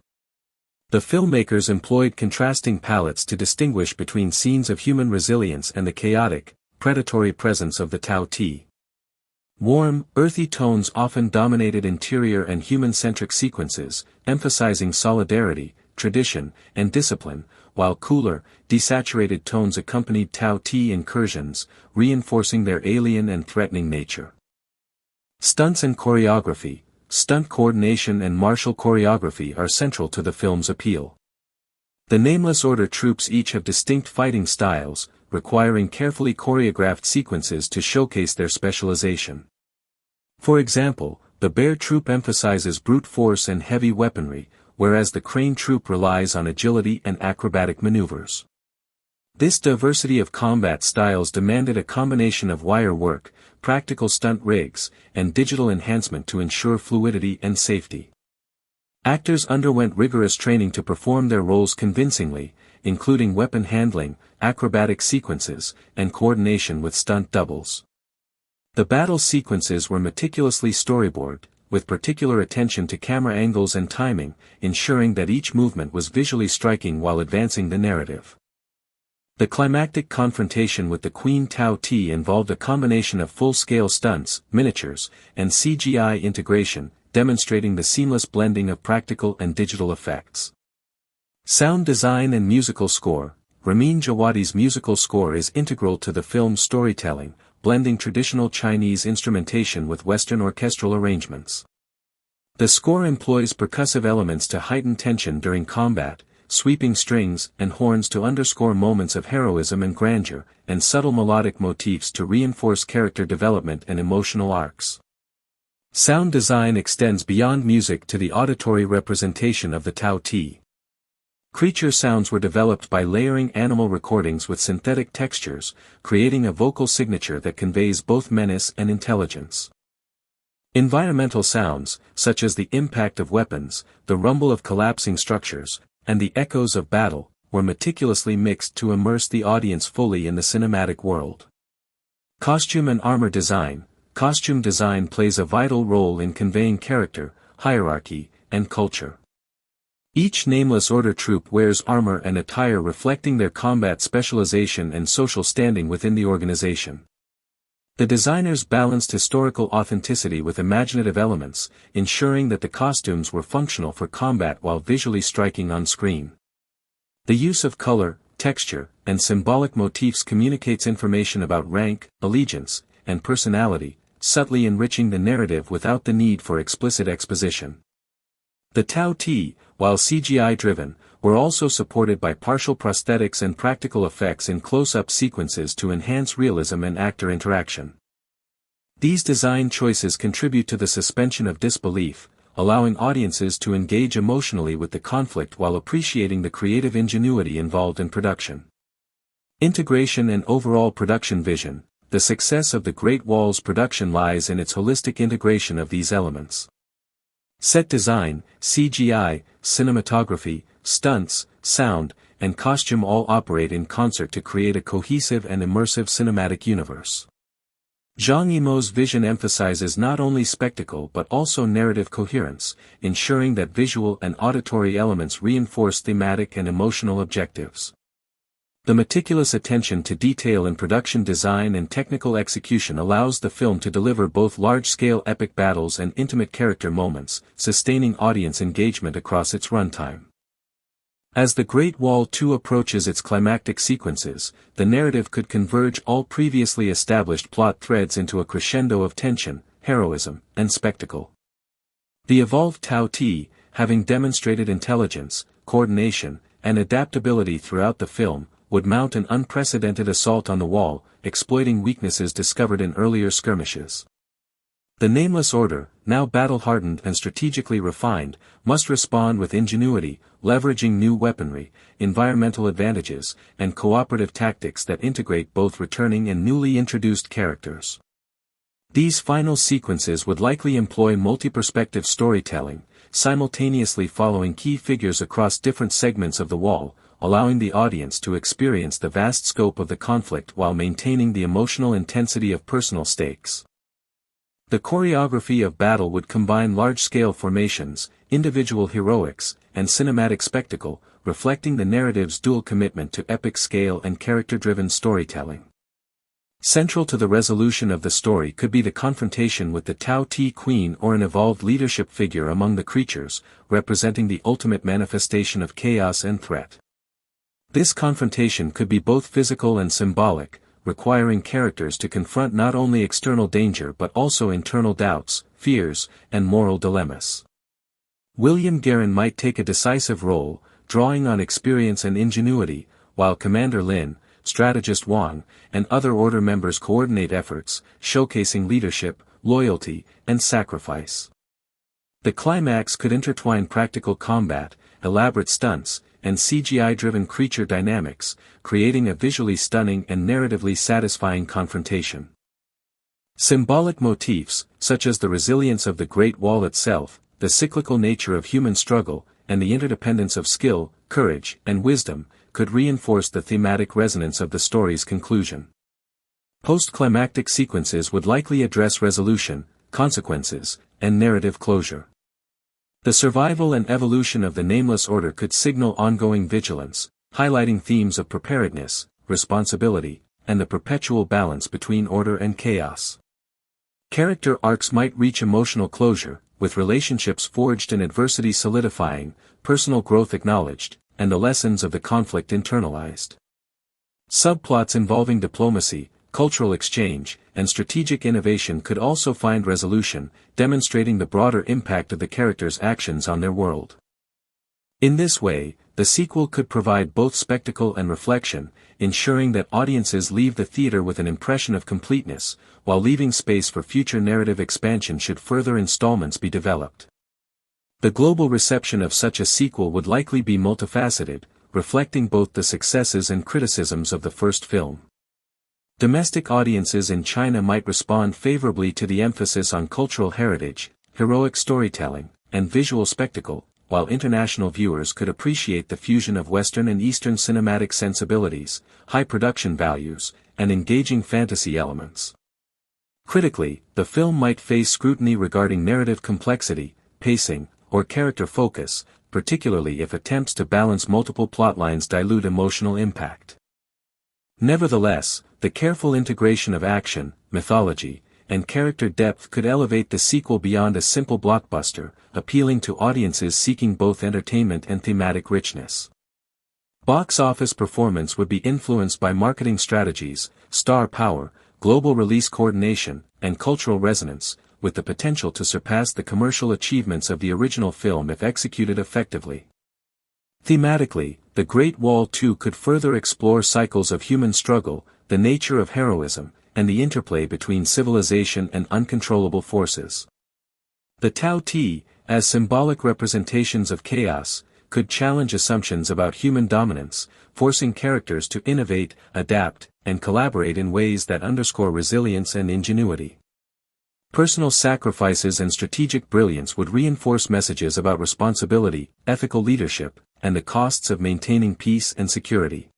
The filmmakers employed contrasting palettes to distinguish between scenes of human resilience and the chaotic, predatory presence of the Tao Tei. Warm, earthy tones often dominated interior and human-centric sequences, emphasizing solidarity, tradition, and discipline, while cooler, desaturated tones accompanied Tao Tei incursions, reinforcing their alien and threatening nature. Stunts and choreography. Stunt coordination and martial choreography are central to the film's appeal. The Nameless Order troops each have distinct fighting styles, requiring carefully choreographed sequences to showcase their specialization. For example, the Bear Troop emphasizes brute force and heavy weaponry, whereas the Crane Troop relies on agility and acrobatic maneuvers. This diversity of combat styles demanded a combination of wire work, practical stunt rigs, and digital enhancement to ensure fluidity and safety. Actors underwent rigorous training to perform their roles convincingly, including weapon handling, acrobatic sequences, and coordination with stunt doubles. The battle sequences were meticulously storyboarded, with particular attention to camera angles and timing, ensuring that each movement was visually striking while advancing the narrative. The climactic confrontation with the Queen Tao Tei involved a combination of full-scale stunts, miniatures, and CGI integration, demonstrating the seamless blending of practical and digital effects. Sound design and musical score. Ramin Djawadi's musical score is integral to the film's storytelling, blending traditional Chinese instrumentation with Western orchestral arrangements. The score employs percussive elements to heighten tension during combat, sweeping strings and horns to underscore moments of heroism and grandeur, and subtle melodic motifs to reinforce character development and emotional arcs. Sound design extends beyond music to the auditory representation of the Tao Tei. Creature sounds were developed by layering animal recordings with synthetic textures, creating a vocal signature that conveys both menace and intelligence. Environmental sounds, such as the impact of weapons, the rumble of collapsing structures, and the echoes of battle, were meticulously mixed to immerse the audience fully in the cinematic world. Costume and armor design. Costume design plays a vital role in conveying character, hierarchy, and culture. Each Nameless Order troop wears armor and attire reflecting their combat specialization and social standing within the organization. The designers balanced historical authenticity with imaginative elements, ensuring that the costumes were functional for combat while visually striking on screen. The use of color, texture, and symbolic motifs communicates information about rank, allegiance, and personality, subtly enriching the narrative without the need for explicit exposition. The Tao Tei, while CGI-driven, were also supported by partial prosthetics and practical effects in close-up sequences to enhance realism and actor interaction. These design choices contribute to the suspension of disbelief, allowing audiences to engage emotionally with the conflict while appreciating the creative ingenuity involved in production. Integration and overall production vision. The success of the Great Wall's production lies in its holistic integration of these elements. Set design, CGI, cinematography, stunts, sound, and costume all operate in concert to create a cohesive and immersive cinematic universe. Zhang Yimou's vision emphasizes not only spectacle but also narrative coherence, ensuring that visual and auditory elements reinforce thematic and emotional objectives. The meticulous attention to detail in production design and technical execution allows the film to deliver both large-scale epic battles and intimate character moments, sustaining audience engagement across its runtime. As the Great Wall 2 approaches its climactic sequences, the narrative could converge all previously established plot threads into a crescendo of tension, heroism, and spectacle. The evolved Tao Tei, having demonstrated intelligence, coordination, and adaptability throughout the film, would mount an unprecedented assault on the wall, exploiting weaknesses discovered in earlier skirmishes. The Nameless Order, now battle-hardened and strategically refined, must respond with ingenuity, leveraging new weaponry, environmental advantages, and cooperative tactics that integrate both returning and newly introduced characters. These final sequences would likely employ multi-perspective storytelling, simultaneously following key figures across different segments of the wall, allowing the audience to experience the vast scope of the conflict while maintaining the emotional intensity of personal stakes. The choreography of battle would combine large-scale formations, individual heroics, and cinematic spectacle, reflecting the narrative's dual commitment to epic scale and character-driven storytelling. Central to the resolution of the story could be the confrontation with the Tao Tei Queen or an evolved leadership figure among the creatures, representing the ultimate manifestation of chaos and threat. This confrontation could be both physical and symbolic, requiring characters to confront not only external danger but also internal doubts, fears, and moral dilemmas. William Guerin might take a decisive role, drawing on experience and ingenuity, while Commander Lin, Strategist Wang, and other Order members coordinate efforts, showcasing leadership, loyalty, and sacrifice. The climax could intertwine practical combat, elaborate stunts, and CGI-driven creature dynamics, creating a visually stunning and narratively satisfying confrontation. Symbolic motifs, such as the resilience of the Great Wall itself, the cyclical nature of human struggle, and the interdependence of skill, courage, and wisdom, could reinforce the thematic resonance of the story's conclusion. Post-climactic sequences would likely address resolution, consequences, and narrative closure. The survival and evolution of the Nameless Order could signal ongoing vigilance, highlighting themes of preparedness, responsibility, and the perpetual balance between order and chaos. Character arcs might reach emotional closure, with relationships forged and adversity solidifying, personal growth acknowledged, and the lessons of the conflict internalized. Subplots involving diplomacy, cultural exchange, and strategic innovation could also find resolution, demonstrating the broader impact of the characters' actions on their world. In this way, the sequel could provide both spectacle and reflection, ensuring that audiences leave the theater with an impression of completeness, while leaving space for future narrative expansion should further installments be developed. The global reception of such a sequel would likely be multifaceted, reflecting both the successes and criticisms of the first film. Domestic audiences in China might respond favorably to the emphasis on cultural heritage, heroic storytelling, and visual spectacle, while international viewers could appreciate the fusion of Western and Eastern cinematic sensibilities, high production values, and engaging fantasy elements. Critically, the film might face scrutiny regarding narrative complexity, pacing, or character focus, particularly if attempts to balance multiple plotlines dilute emotional impact. Nevertheless, the careful integration of action, mythology, and character depth could elevate the sequel beyond a simple blockbuster, appealing to audiences seeking both entertainment and thematic richness. Box office performance would be influenced by marketing strategies, star power, global release coordination, and cultural resonance, with the potential to surpass the commercial achievements of the original film if executed effectively. Thematically, The Great Wall 2 could further explore cycles of human struggle, the nature of heroism, and the interplay between civilization and uncontrollable forces. The Tao Tei, as symbolic representations of chaos, could challenge assumptions about human dominance, forcing characters to innovate, adapt, and collaborate in ways that underscore resilience and ingenuity. Personal sacrifices and strategic brilliance would reinforce messages about responsibility, ethical leadership, and the costs of maintaining peace and security.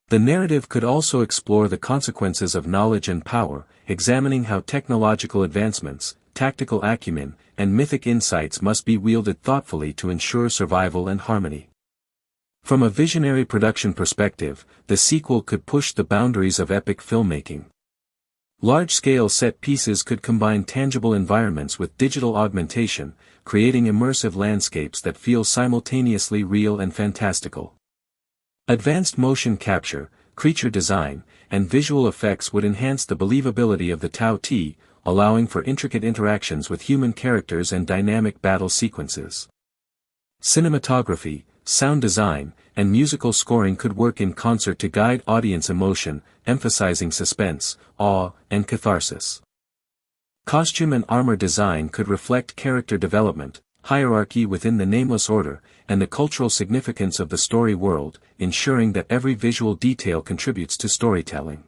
The narrative could also explore the consequences of knowledge and power, examining how technological advancements, tactical acumen, and mythic insights must be wielded thoughtfully to ensure survival and harmony. From a visionary production perspective, the sequel could push the boundaries of epic filmmaking. Large-scale set pieces could combine tangible environments with digital augmentation, creating immersive landscapes that feel simultaneously real and fantastical. Advanced motion capture, creature design, and visual effects would enhance the believability of the Tao Tei, allowing for intricate interactions with human characters and dynamic battle sequences. Cinematography, sound design, and musical scoring could work in concert to guide audience emotion, emphasizing suspense, awe, and catharsis. Costume and armor design could reflect character development, hierarchy within the Nameless Order, and the cultural significance of the story world, ensuring that every visual detail contributes to storytelling.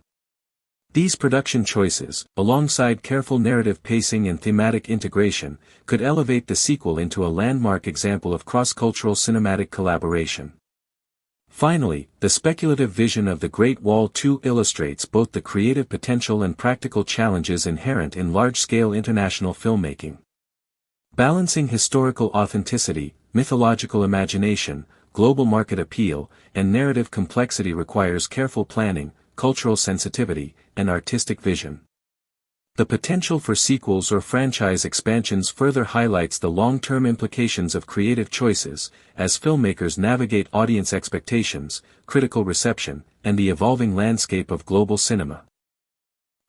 These production choices, alongside careful narrative pacing and thematic integration, could elevate the sequel into a landmark example of cross-cultural cinematic collaboration. Finally, the speculative vision of The Great Wall 2 illustrates both the creative potential and practical challenges inherent in large-scale international filmmaking. Balancing historical authenticity, mythological imagination, global market appeal, and narrative complexity requires careful planning, cultural sensitivity, and artistic vision. The potential for sequels or franchise expansions further highlights the long-term implications of creative choices, as filmmakers navigate audience expectations, critical reception, and the evolving landscape of global cinema.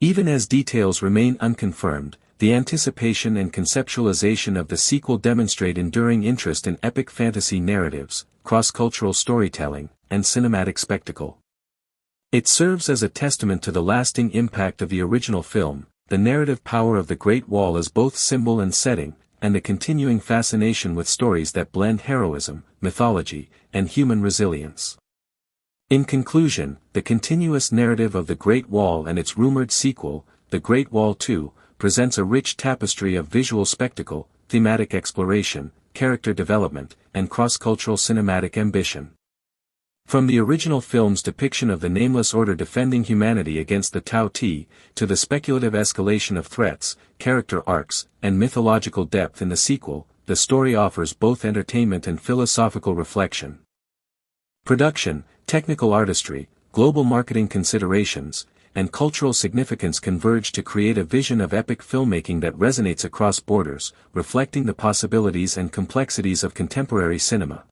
Even as details remain unconfirmed, the anticipation and conceptualization of the sequel demonstrate enduring interest in epic fantasy narratives, cross-cultural storytelling, and cinematic spectacle. It serves as a testament to the lasting impact of the original film, the narrative power of The Great Wall as both symbol and setting, and the continuing fascination with stories that blend heroism, mythology, and human resilience. In conclusion, the continuous narrative of The Great Wall and its rumored sequel, The Great Wall 2, presents a rich tapestry of visual spectacle, thematic exploration, character development, and cross-cultural cinematic ambition. From the original film's depiction of the Nameless Order defending humanity against the Tao Tei, to the speculative escalation of threats, character arcs, and mythological depth in the sequel, the story offers both entertainment and philosophical reflection. Production, technical artistry, global marketing considerations, and cultural significance converge to create a vision of epic filmmaking that resonates across borders, reflecting the possibilities and complexities of contemporary cinema.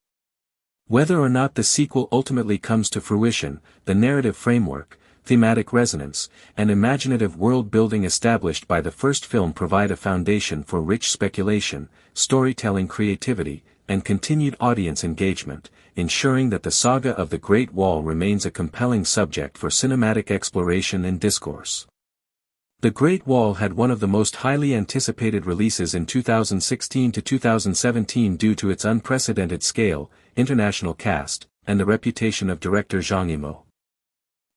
Whether or not the sequel ultimately comes to fruition, the narrative framework, thematic resonance, and imaginative world-building established by the first film provide a foundation for rich speculation, storytelling creativity, and continued audience engagement, ensuring that the saga of The Great Wall remains a compelling subject for cinematic exploration and discourse. The Great Wall had one of the most highly anticipated releases in 2016 to 2017 due to its unprecedented scale, international cast, and the reputation of director Zhang Yimou.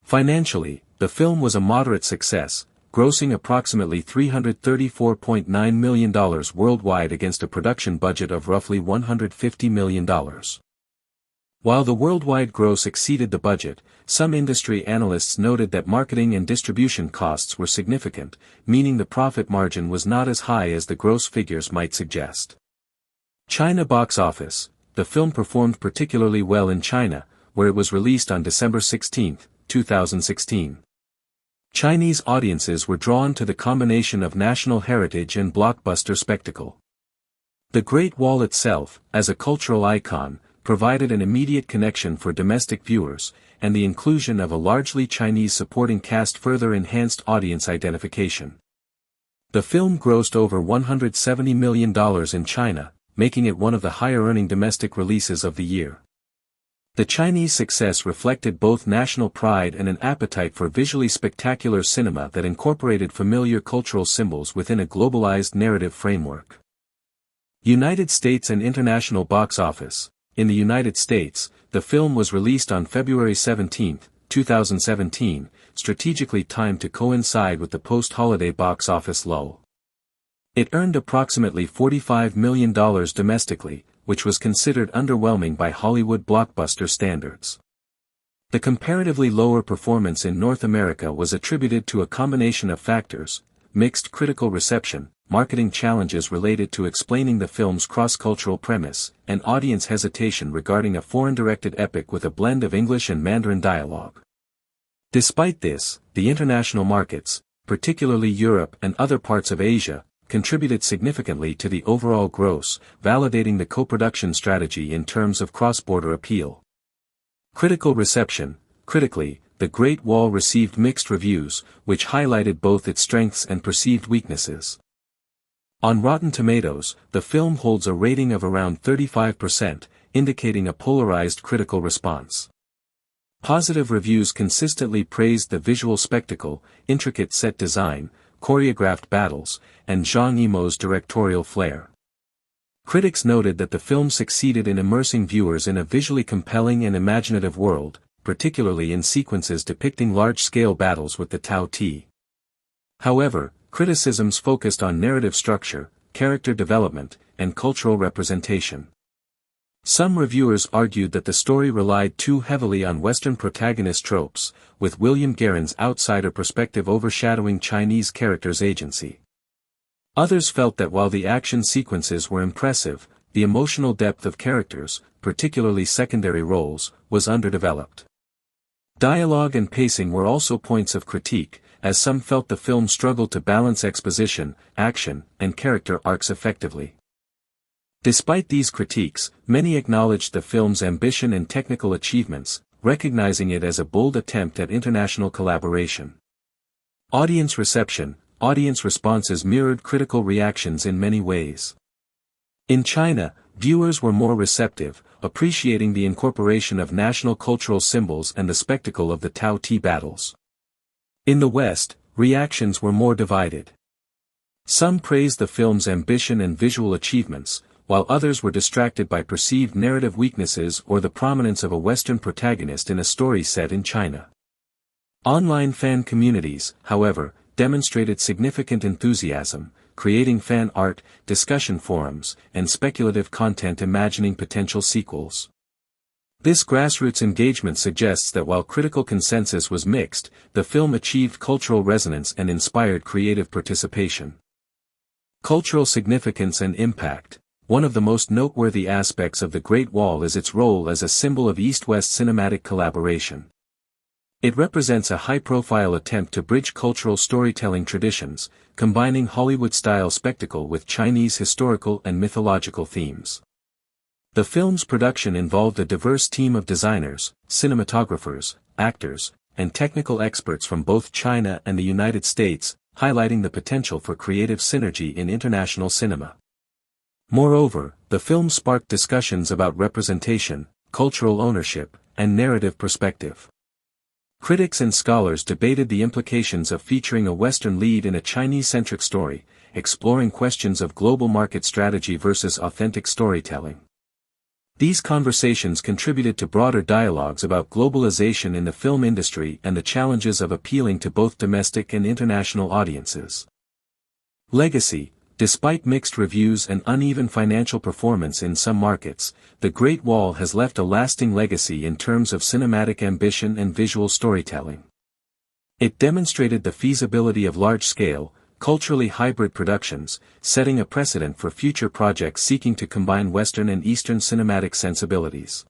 Financially, the film was a moderate success, grossing approximately $334.9 million worldwide against a production budget of roughly $150 million. While the worldwide gross exceeded the budget, some industry analysts noted that marketing and distribution costs were significant, meaning the profit margin was not as high as the gross figures might suggest. China box office. The film performed particularly well in China, where it was released on December 16, 2016. Chinese audiences were drawn to the combination of national heritage and blockbuster spectacle. The Great Wall itself, as a cultural icon, provided an immediate connection for domestic viewers, and the inclusion of a largely Chinese supporting cast further enhanced audience identification. The film grossed over $170 million in China, making it one of the higher-earning domestic releases of the year. The Chinese success reflected both national pride and an appetite for visually spectacular cinema that incorporated familiar cultural symbols within a globalized narrative framework. United States and international box office. In the United States, the film was released on February 17, 2017, strategically timed to coincide with the post-holiday box office lull. It earned approximately $45 million domestically, which was considered underwhelming by Hollywood blockbuster standards. The comparatively lower performance in North America was attributed to a combination of factors: mixed critical reception, marketing challenges related to explaining the film's cross-cultural premise, and audience hesitation regarding a foreign-directed epic with a blend of English and Mandarin dialogue. Despite this, the international markets, particularly Europe and other parts of Asia, contributed significantly to the overall gross, validating the co-production strategy in terms of cross-border appeal. Critical reception. Critically, The Great Wall received mixed reviews, which highlighted both its strengths and perceived weaknesses. On Rotten Tomatoes, the film holds a rating of around 35%, indicating a polarized critical response. Positive reviews consistently praised the visual spectacle, intricate set design, choreographed battles, and Zhang Yimou's directorial flair. Critics noted that the film succeeded in immersing viewers in a visually compelling and imaginative world, particularly in sequences depicting large-scale battles with the Tao Tei. However, criticisms focused on narrative structure, character development, and cultural representation. Some reviewers argued that the story relied too heavily on Western protagonist tropes, with William Guerin's outsider perspective overshadowing Chinese characters' agency. Others felt that while the action sequences were impressive, the emotional depth of characters, particularly secondary roles, was underdeveloped. Dialogue and pacing were also points of critique, as some felt the film struggled to balance exposition, action, and character arcs effectively. Despite these critiques, many acknowledged the film's ambition and technical achievements, recognizing it as a bold attempt at international collaboration. Audience reception. Audience responses mirrored critical reactions in many ways. In China, viewers were more receptive, appreciating the incorporation of national cultural symbols and the spectacle of the Tao Tei battles. In the West, reactions were more divided. Some praised the film's ambition and visual achievements, while others were distracted by perceived narrative weaknesses or the prominence of a Western protagonist in a story set in China. Online fan communities, however, demonstrated significant enthusiasm, creating fan art, discussion forums, and speculative content imagining potential sequels. This grassroots engagement suggests that while critical consensus was mixed, the film achieved cultural resonance and inspired creative participation. Cultural significance and impact. One of the most noteworthy aspects of the Great Wall is its role as a symbol of East-West cinematic collaboration. It represents a high-profile attempt to bridge cultural storytelling traditions, combining Hollywood-style spectacle with Chinese historical and mythological themes. The film's production involved a diverse team of designers, cinematographers, actors, and technical experts from both China and the United States, highlighting the potential for creative synergy in international cinema. Moreover, the film sparked discussions about representation, cultural ownership, and narrative perspective. Critics and scholars debated the implications of featuring a Western lead in a Chinese-centric story, exploring questions of global market strategy versus authentic storytelling. These conversations contributed to broader dialogues about globalization in the film industry and the challenges of appealing to both domestic and international audiences. Legacy. Despite mixed reviews and uneven financial performance in some markets, The Great Wall has left a lasting legacy in terms of cinematic ambition and visual storytelling. It demonstrated the feasibility of large-scale, culturally hybrid productions, setting a precedent for future projects seeking to combine Western and Eastern cinematic sensibilities.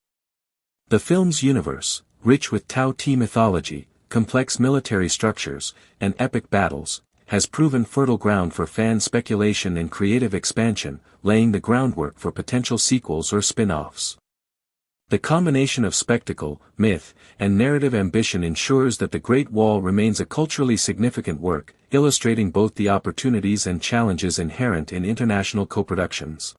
The film's universe, rich with Tao Tei mythology, complex military structures, and epic battles, has proven fertile ground for fan speculation and creative expansion, laying the groundwork for potential sequels or spin-offs. The combination of spectacle, myth, and narrative ambition ensures that The Great Wall remains a culturally significant work, illustrating both the opportunities and challenges inherent in international co-productions.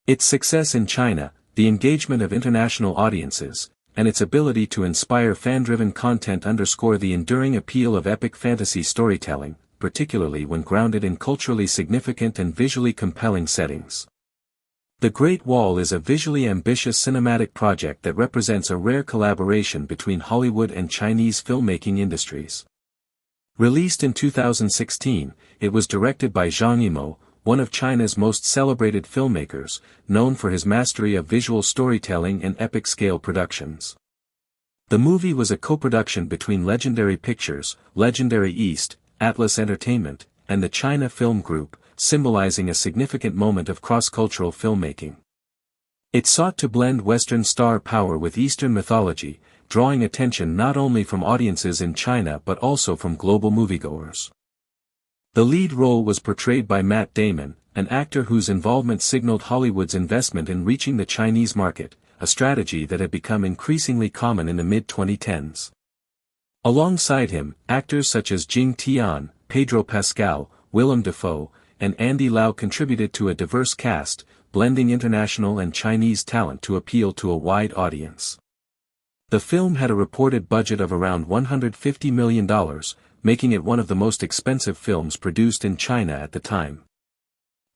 Its success in China, the engagement of international audiences, and its ability to inspire fan-driven content underscore the enduring appeal of epic fantasy storytelling, particularly when grounded in culturally significant and visually compelling settings. The Great Wall is a visually ambitious cinematic project that represents a rare collaboration between Hollywood and Chinese filmmaking industries. Released in 2016, it was directed by Zhang Yimou, one of China's most celebrated filmmakers, known for his mastery of visual storytelling and epic-scale productions. The movie was a co-production between Legendary Pictures, Legendary East, Atlas Entertainment, and the China Film Group, symbolizing a significant moment of cross-cultural filmmaking. It sought to blend Western star power with Eastern mythology, drawing attention not only from audiences in China but also from global moviegoers. The lead role was portrayed by Matt Damon, an actor whose involvement signaled Hollywood's investment in reaching the Chinese market, a strategy that had become increasingly common in the mid-2010s. Alongside him, actors such as Jing Tian, Pedro Pascal, Willem Dafoe, and Andy Lau contributed to a diverse cast, blending international and Chinese talent to appeal to a wide audience. The film had a reported budget of around $150 million, making it one of the most expensive films produced in China at the time.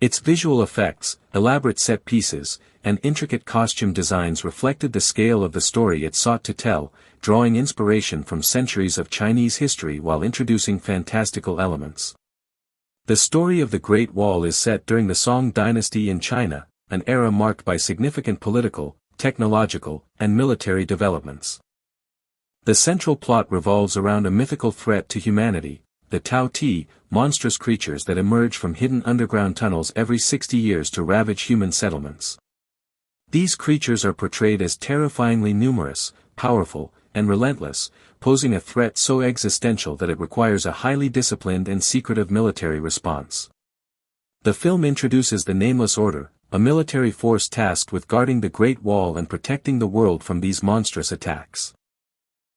Its visual effects, elaborate set pieces, and intricate costume designs reflected the scale of the story it sought to tell, drawing inspiration from centuries of Chinese history while introducing fantastical elements. The story of the Great Wall is set during the Song dynasty in China, an era marked by significant political, technological, and military developments. The central plot revolves around a mythical threat to humanity, the Tao Tei, monstrous creatures that emerge from hidden underground tunnels every 60 years to ravage human settlements. These creatures are portrayed as terrifyingly numerous, powerful, and relentless, posing a threat so existential that it requires a highly disciplined and secretive military response. The film introduces the Nameless Order, a military force tasked with guarding the Great Wall and protecting the world from these monstrous attacks.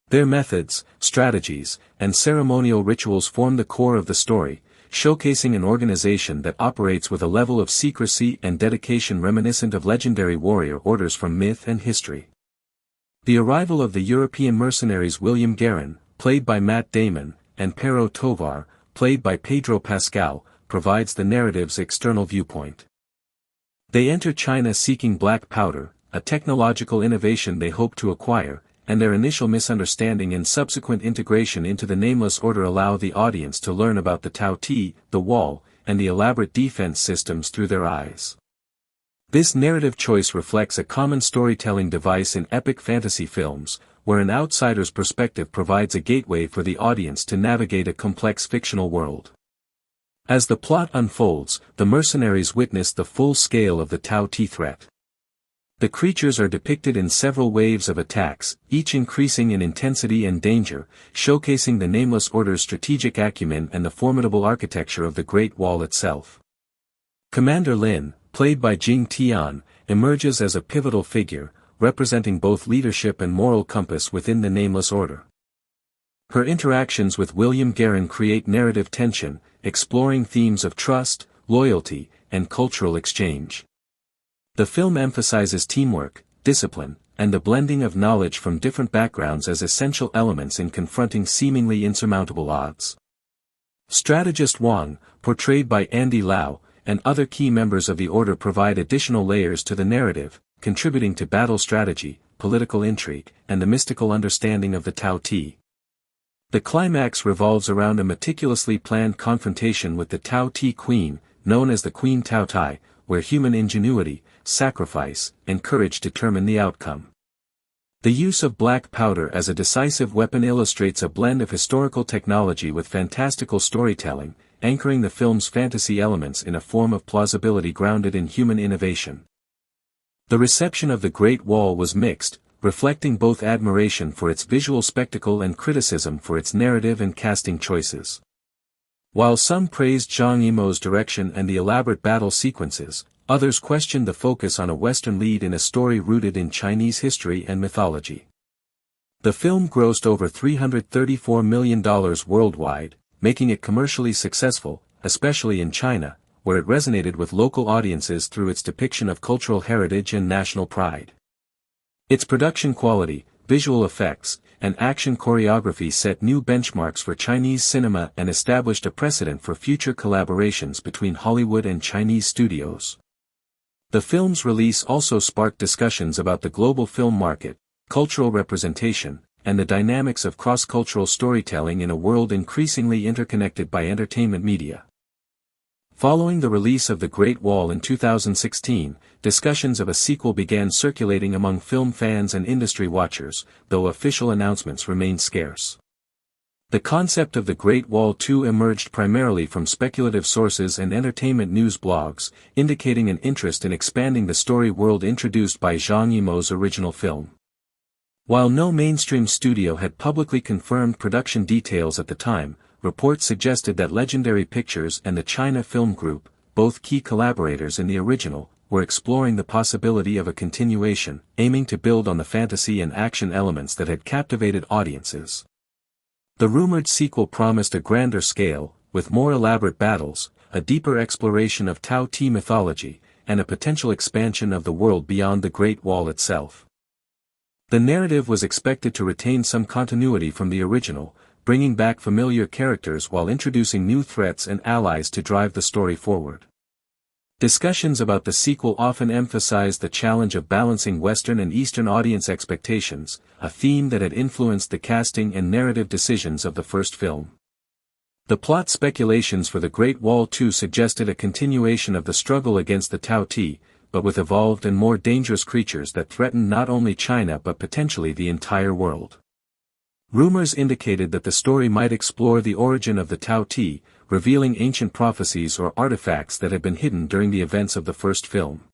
Their methods, strategies, and ceremonial rituals form the core of the story, showcasing an organization that operates with a level of secrecy and dedication reminiscent of legendary warrior orders from myth and history. The arrival of the European mercenaries William Guerin, played by Matt Damon, and Pero Tovar, played by Pedro Pascal, provides the narrative's external viewpoint. They enter China seeking black powder, a technological innovation they hope to acquire, and their initial misunderstanding and subsequent integration into the Nameless Order allow the audience to learn about the Tao Tei, the Wall, and the elaborate defense systems through their eyes. This narrative choice reflects a common storytelling device in epic fantasy films, where an outsider's perspective provides a gateway for the audience to navigate a complex fictional world. As the plot unfolds, the mercenaries witness the full scale of the Tao Tei threat. The creatures are depicted in several waves of attacks, each increasing in intensity and danger, showcasing the Nameless Order's strategic acumen and the formidable architecture of the Great Wall itself. Commander Lin, played by Jing Tian, emerges as a pivotal figure, representing both leadership and moral compass within the Nameless Order. Her interactions with William Guerin create narrative tension, exploring themes of trust, loyalty, and cultural exchange. The film emphasizes teamwork, discipline, and the blending of knowledge from different backgrounds as essential elements in confronting seemingly insurmountable odds. Strategist Wang, portrayed by Andy Lau, and other key members of the Order provide additional layers to the narrative, contributing to battle strategy, political intrigue, and the mystical understanding of the Tao Tei. The climax revolves around a meticulously planned confrontation with the Tao Tei Queen, known as the Queen Tao Tei, where human ingenuity, sacrifice, and courage determine the outcome. The use of black powder as a decisive weapon illustrates a blend of historical technology with fantastical storytelling, anchoring the film's fantasy elements in a form of plausibility grounded in human innovation. The reception of The Great Wall was mixed, reflecting both admiration for its visual spectacle and criticism for its narrative and casting choices. While some praised Zhang Yimou's direction and the elaborate battle sequences, others questioned the focus on a Western lead in a story rooted in Chinese history and mythology. The film grossed over $334 million worldwide, making it commercially successful, especially in China, where it resonated with local audiences through its depiction of cultural heritage and national pride. Its production quality, visual effects, and action choreography set new benchmarks for Chinese cinema and established a precedent for future collaborations between Hollywood and Chinese studios. The film's release also sparked discussions about the global film market, cultural representation, and the dynamics of cross-cultural storytelling in a world increasingly interconnected by entertainment media. Following the release of The Great Wall in 2016, discussions of a sequel began circulating among film fans and industry watchers, though official announcements remained scarce. The concept of The Great Wall 2 emerged primarily from speculative sources and entertainment news blogs, indicating an interest in expanding the story world introduced by Zhang Yimou's original film. While no mainstream studio had publicly confirmed production details at the time, reports suggested that Legendary Pictures and the China Film Group, both key collaborators in the original, were exploring the possibility of a continuation, aiming to build on the fantasy and action elements that had captivated audiences. The rumored sequel promised a grander scale, with more elaborate battles, a deeper exploration of Tao Tei mythology, and a potential expansion of the world beyond the Great Wall itself. The narrative was expected to retain some continuity from the original, bringing back familiar characters while introducing new threats and allies to drive the story forward. Discussions about the sequel often emphasized the challenge of balancing Western and Eastern audience expectations, a theme that had influenced the casting and narrative decisions of the first film. The plot speculations for The Great Wall 2 suggested a continuation of the struggle against the Tao Tei, but with evolved and more dangerous creatures that threatened not only China but potentially the entire world. Rumors indicated that the story might explore the origin of the Tao Tei, revealing ancient prophecies or artifacts that had been hidden during the events of the first film.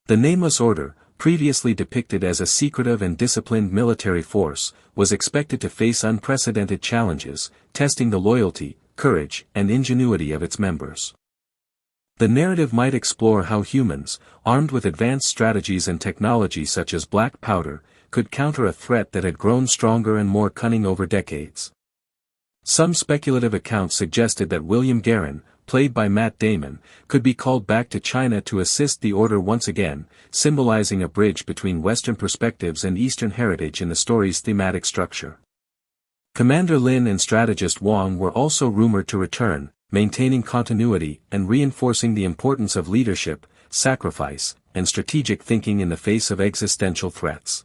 The Nameless Order, previously depicted as a secretive and disciplined military force, was expected to face unprecedented challenges, testing the loyalty, courage, and ingenuity of its members. The narrative might explore how humans, armed with advanced strategies and technology such as black powder, could counter a threat that had grown stronger and more cunning over decades. Some speculative accounts suggested that William Guerin, played by Matt Damon, could be called back to China to assist the Order once again, symbolizing a bridge between Western perspectives and Eastern heritage in the story's thematic structure. Commander Lin and strategist Wang were also rumored to return, maintaining continuity and reinforcing the importance of leadership, sacrifice, and strategic thinking in the face of existential threats.